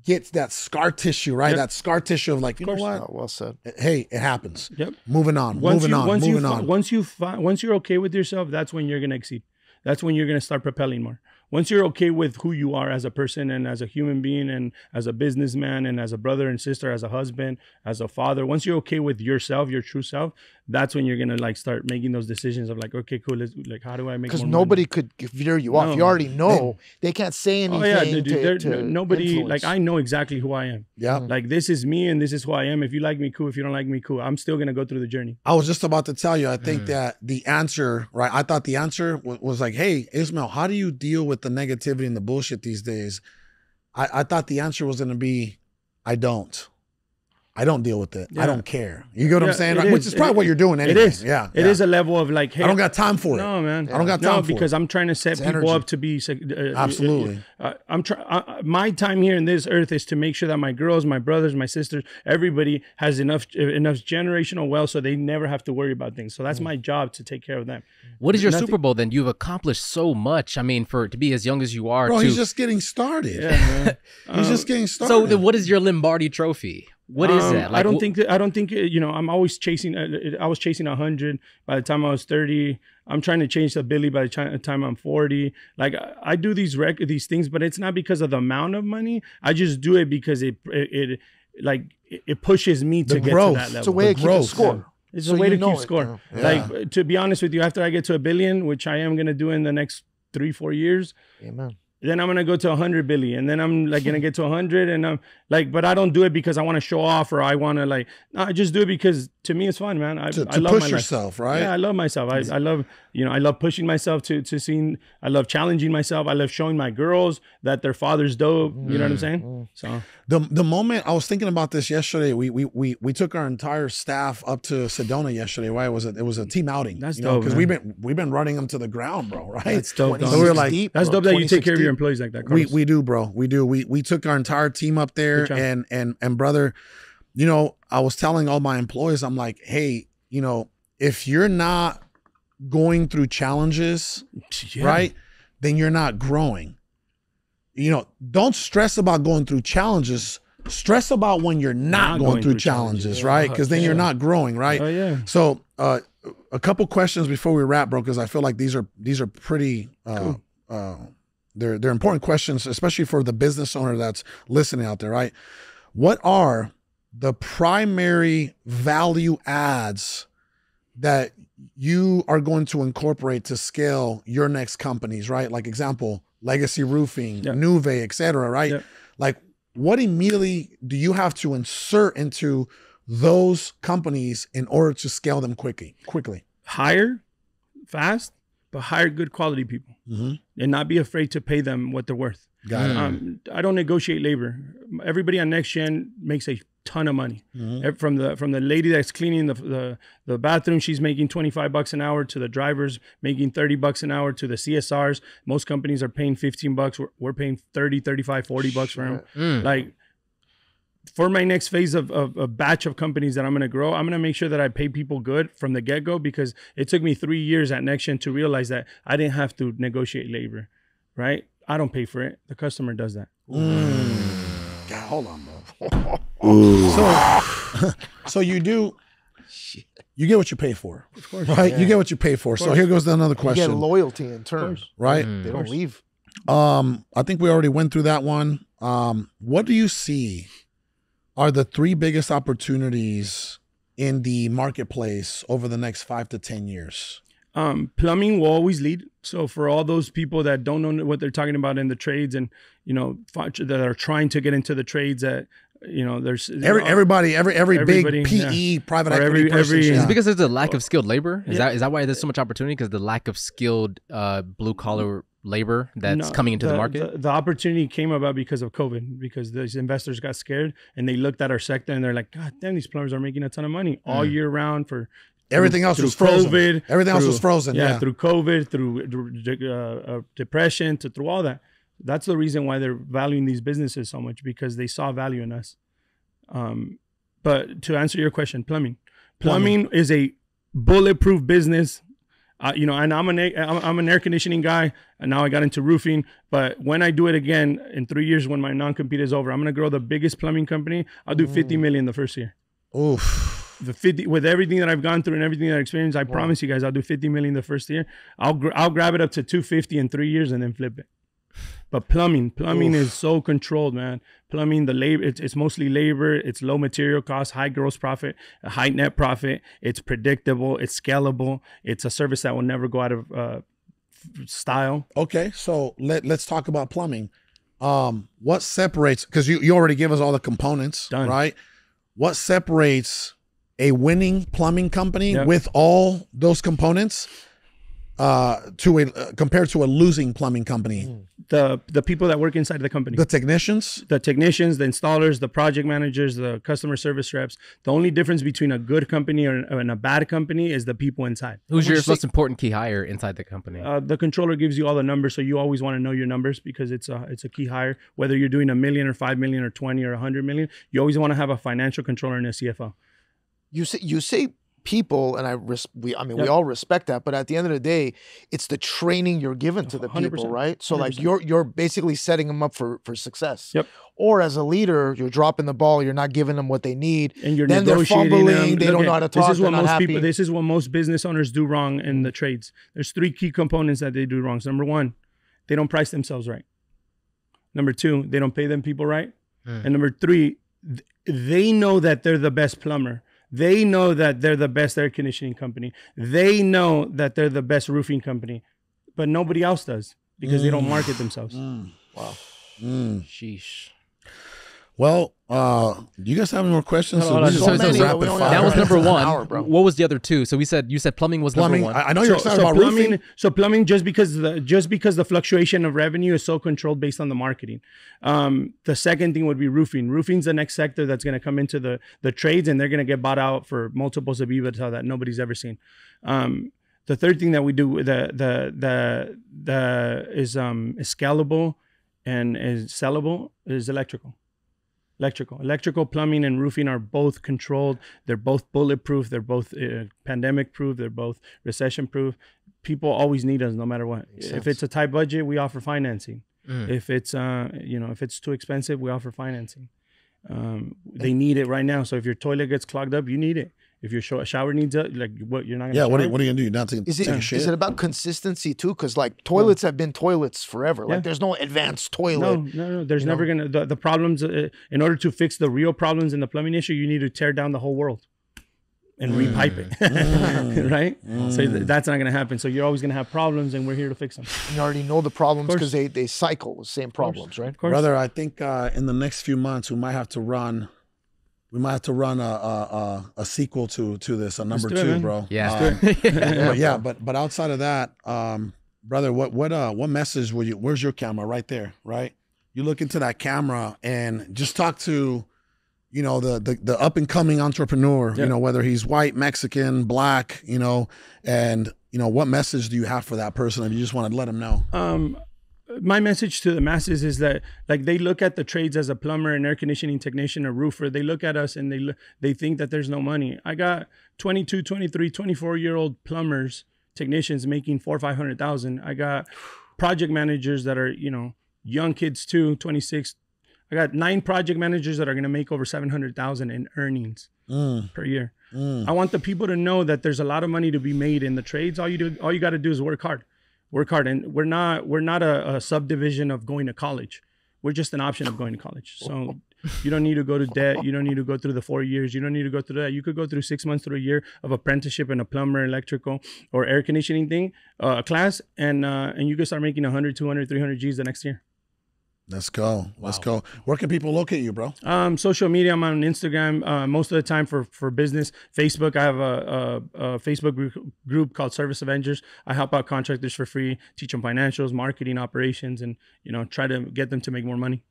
Speaker 1: get that scar tissue, right? That scar tissue of like, you know what?
Speaker 3: Oh, well said.
Speaker 1: Hey, it happens.
Speaker 2: Yep.
Speaker 1: Moving on. Once
Speaker 2: you're okay with yourself, that's when you're gonna exceed. That's when you're going to start propelling more. Once you're okay with who you are as a person and as a human being and as a businessman and as a brother and sister, as a husband, as a father, once you're okay with yourself, your true self, that's when you're going to like start making those decisions of like, okay, cool. Let's, like, how do I make more money?
Speaker 3: Because nobody could veer you off. You already know. They can't say anything.
Speaker 2: Oh yeah, dude, nobody,
Speaker 3: influence.
Speaker 2: like I know exactly who I am.
Speaker 1: Yeah.
Speaker 2: Like this is me and this is who I am. If you like me, cool. If you don't like me, cool. I'm still going to go through the journey.
Speaker 1: I was just about to tell you, I think that the answer, right? I thought the answer was like, hey, Ismael, how do you deal with the negativity and the bullshit these days? I thought the answer was going to be, I don't deal with it. I don't care. You get what I'm saying? Which is probably what you're doing anyway.
Speaker 2: It is.
Speaker 1: Yeah.
Speaker 2: It is a level of like, hey,
Speaker 1: I don't got time for it.
Speaker 2: No, man.
Speaker 1: I don't got time for it.
Speaker 2: Because I'm trying to set people up to be
Speaker 1: absolutely.
Speaker 2: My time here in this earth is to make sure that my girls, my brothers, my sisters, everybody has enough generational wealth so they never have to worry about things. So that's my job, to take care of them.
Speaker 5: What is your Super Bowl then? You've accomplished so much. I mean, to be as young as you are.
Speaker 1: Bro, he's just getting started.
Speaker 2: Yeah, man.
Speaker 1: He's just getting started.
Speaker 5: So then what is your Lombardi trophy? What is that? Like,
Speaker 2: I don't think, you know, I'm always chasing, I was chasing 100 by the time I was 30. I'm trying to change to Billy by the time I'm 40. Like I do these things, but it's not because of the amount of money. I just do it because it pushes me to get to that level.
Speaker 3: It's a way to keep a score.
Speaker 2: It's a way to keep score. Like, to be honest with you, after I get to $1 billion, which I am going to do in the next 3-4 years.
Speaker 3: Amen.
Speaker 2: Then I'm gonna go to 100 billion, and then I'm like gonna get to 100, and I'm like, but I don't do it because I want to show off or I want to like. No, I just do it because to me it's fun, man. I love
Speaker 1: push yourself, right?
Speaker 2: Yeah, I love myself. I love, you know, I love pushing myself to seeing. I love challenging myself. I love showing my girls that their father's dope. You know what I'm saying? So
Speaker 1: the moment I was thinking about this yesterday, we took our entire staff up to Sedona yesterday. Right? It was a team outing.
Speaker 2: That's dope
Speaker 1: because we've been running them to the ground, bro. Right?
Speaker 2: That's dope.
Speaker 1: So we were like,
Speaker 2: that's dope that you take care of your employees like that.
Speaker 1: We do, bro. We do. We took our entire team up there, and brother, you know, I was telling all my employees, I'm like, hey, you know, if you're not going through challenges, right, then you're not growing. You know, don't stress about going through challenges. Stress about when you're not going through challenges, right? Because then you're not growing, right?
Speaker 2: Oh yeah.
Speaker 1: So a couple questions before we wrap, bro, because I feel like these are pretty cool. They're important questions, especially for the business owner that's listening out there, right? What are the primary value adds that you are going to incorporate to scale your next companies, right? Like example, Legacy Roofing, Nuve, et cetera, right? Like what immediately do you have to insert into those companies in order to scale them quickly?
Speaker 2: Hire fast, but hire good quality people and not be afraid to pay them what they're worth.
Speaker 1: Got it.
Speaker 2: I don't negotiate labor. Everybody on NexGen makes a ton of money. From the lady that's cleaning the bathroom, she's making $25 an hour, to the drivers making $30 an hour, to the CSRs. Most companies are paying $15. We're paying $30, $35, $40 for them. Like, for my next phase of a batch of companies that I'm going to grow, I'm going to make sure that I pay people good from the get-go, because it took me 3 years at NexGen to realize that I didn't have to negotiate labor, right? I don't pay for it. The customer does that.
Speaker 1: God, hold on, bro. So you do, you get what you pay for, of course, right? You get what you pay for. So here goes another question.
Speaker 3: You get loyalty in turn,
Speaker 1: right?
Speaker 3: They don't leave.
Speaker 1: I think we already went through that one. What do you see are the 3 biggest opportunities in the marketplace over the next 5 to 10 years?
Speaker 2: Plumbing will always lead. So for all those people that don't know what they're talking about in the trades, and that are trying to get into the trades, that there's
Speaker 1: everybody big PE private equity person.
Speaker 5: Is it because there's a lack of skilled labor? Is that why there's so much opportunity? Because the lack of skilled blue collar labor that's coming into the market?
Speaker 2: The opportunity came about because of COVID, because these investors got scared and they looked at our sector and they're like, God damn, these plumbers are making a ton of money all year round for
Speaker 1: everything else was frozen. COVID, everything else was frozen. Yeah,
Speaker 2: through COVID, through depression, through all that. That's the reason why they're valuing these businesses so much, because they saw value in us. But to answer your question, plumbing is a bulletproof business. And I'm an air conditioning guy, and now I got into roofing. But when I do it again in 3 years, when my non-compete is over, I'm gonna grow the biggest plumbing company. I'll do 50 million the first year.
Speaker 1: Oof.
Speaker 2: With everything that I've gone through and everything that I experienced, I promise you guys, I'll do 50 million the first year. I'll grab it up to 250 in 3 years and then flip it. But plumbing is so controlled, man. Plumbing, the labor, it's mostly labor. It's low material cost, high gross profit, high net profit. It's predictable. It's scalable. It's a service that will never go out of style.
Speaker 1: Okay, so let's talk about plumbing. What separates? Because you already give us all the components, right? What separates a winning plumbing company with all those components compared to a losing plumbing company?
Speaker 2: The people that work inside the company.
Speaker 1: The technicians?
Speaker 2: The technicians, the installers, the project managers, the customer service reps. The only difference between a good company and a bad company is the people inside.
Speaker 5: Who's your most important key hire inside the company?
Speaker 2: The controller gives you all the numbers, so you always want to know your numbers, because it's a key hire. Whether you're doing $1 million or 5 million or 20 or 100 million, you always want to have a financial controller and a CFO.
Speaker 3: You say people, and we all respect that, but at the end of the day, it's the training you're given to the 100%. People, right? So 100%. Like you're basically setting them up for success.
Speaker 2: Yep.
Speaker 3: Or as a leader, you're dropping the ball, you're not giving them what they need,
Speaker 2: and you're
Speaker 3: then they're fumbling, they don't know how to talk.
Speaker 2: This is what most business owners do wrong in the trades. There's 3 key components that they do wrong. So number 1, they don't price themselves right. Number 2, they don't pay them people right. And number 3, they know that they're the best plumber. They know that they're the best air conditioning company. They know that they're the best roofing company, but nobody else does, because they don't market themselves.
Speaker 3: Wow.
Speaker 5: Sheesh.
Speaker 1: Well, do you guys have any more questions?
Speaker 5: That was number 1. What was the other 2? So you said plumbing was number 1.
Speaker 1: I know you're excited about roofing.
Speaker 2: So plumbing, just because the fluctuation of revenue is so controlled based on the marketing. The second thing would be roofing. Roofing's the next sector that's going to come into the trades, and they're going to get bought out for multiples of EBITDA that nobody's ever seen. The third thing that we do is scalable and is sellable is electrical. Electrical, plumbing, and roofing are both controlled. They're both bulletproof. They're both pandemic proof. They're both recession proof. People always need us no matter what. If it's a tight budget, we offer financing. If it's if it's too expensive, we offer financing. They need it right now. So if your toilet gets clogged up, you need it. If your shower needs it, like what you're not gonna
Speaker 1: what are you gonna do? You're not taking
Speaker 3: take a shit? Is it about consistency too? Because like toilets have been toilets forever. Like there's no advanced toilet.
Speaker 2: No. There's never gonna the problems. In order to fix the real problems in the plumbing issue, you need to tear down the whole world and repipe it, right? So that's not gonna happen. So you're always gonna have problems, and we're here to fix them.
Speaker 3: You already know the problems because they cycle the same problems, right?
Speaker 1: Brother, I think in the next few months we might have to run. We might have to run a sequel to this, a number 2, bro.
Speaker 5: Yeah.
Speaker 1: But outside of that, brother, what message will you? Where's your camera? Right there, right? You look into that camera and just talk to, you know, the up and coming entrepreneur, you know, whether he's white, Mexican, black, you know, and, you know, what message do you have for that person if you just want to let them know?
Speaker 2: My message to the masses is that, like, they look at the trades as a plumber, an air conditioning technician, a roofer. They look at us and they think that there's no money. I got 22, 23, 24-year-old plumbers, technicians making $400,000 or $500,000. I got project managers that are, you know, young kids too, 26. I got 9 project managers that are going to make over $700,000 in earnings per year. I want the people to know that there's a lot of money to be made in the trades. All you got to do is work hard. Work hard. And we're not a subdivision of going to college. We're just an option of going to college. So you don't need to go to debt. You don't need to go through the 4 years. You don't need to go through that. You could go through 6 months through a year of apprenticeship in a plumber, electrical, or air conditioning thing, class, and you could start making 100, 200, 300 G's the next year.
Speaker 1: Let's go. Let's go. Where can people locate you, bro?
Speaker 2: Social media. I'm on Instagram most of the time for business. Facebook. I have a Facebook group called Service Avengers. I help out contractors for free, teach them financials, marketing, operations, and, you know, try to get them to make more money.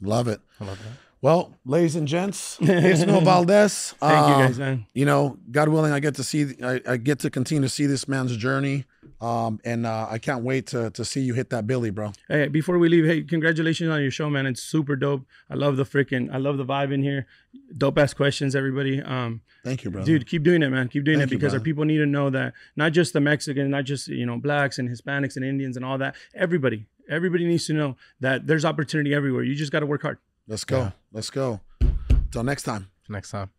Speaker 1: Love it.
Speaker 5: I love that.
Speaker 1: Well, ladies and gents, Ismael Valdez.
Speaker 2: Thank you guys, man.
Speaker 1: You know, God willing, I get to continue to see this man's journey. And I can't wait to see you hit that Billy, bro.
Speaker 2: Hey, before we leave, hey, congratulations on your show, man. It's super dope. I love the vibe in here. Dope ass questions, everybody.
Speaker 1: Thank you, brother.
Speaker 2: Dude, keep doing it, man. Keep doing it, because
Speaker 1: brother.
Speaker 2: our people need to know that not just the Mexicans, not just, you know, blacks and Hispanics and Indians and all that. Everybody needs to know that there's opportunity everywhere. You just got to work hard.
Speaker 1: Let's go. Let's go. Until next time.
Speaker 5: Next time.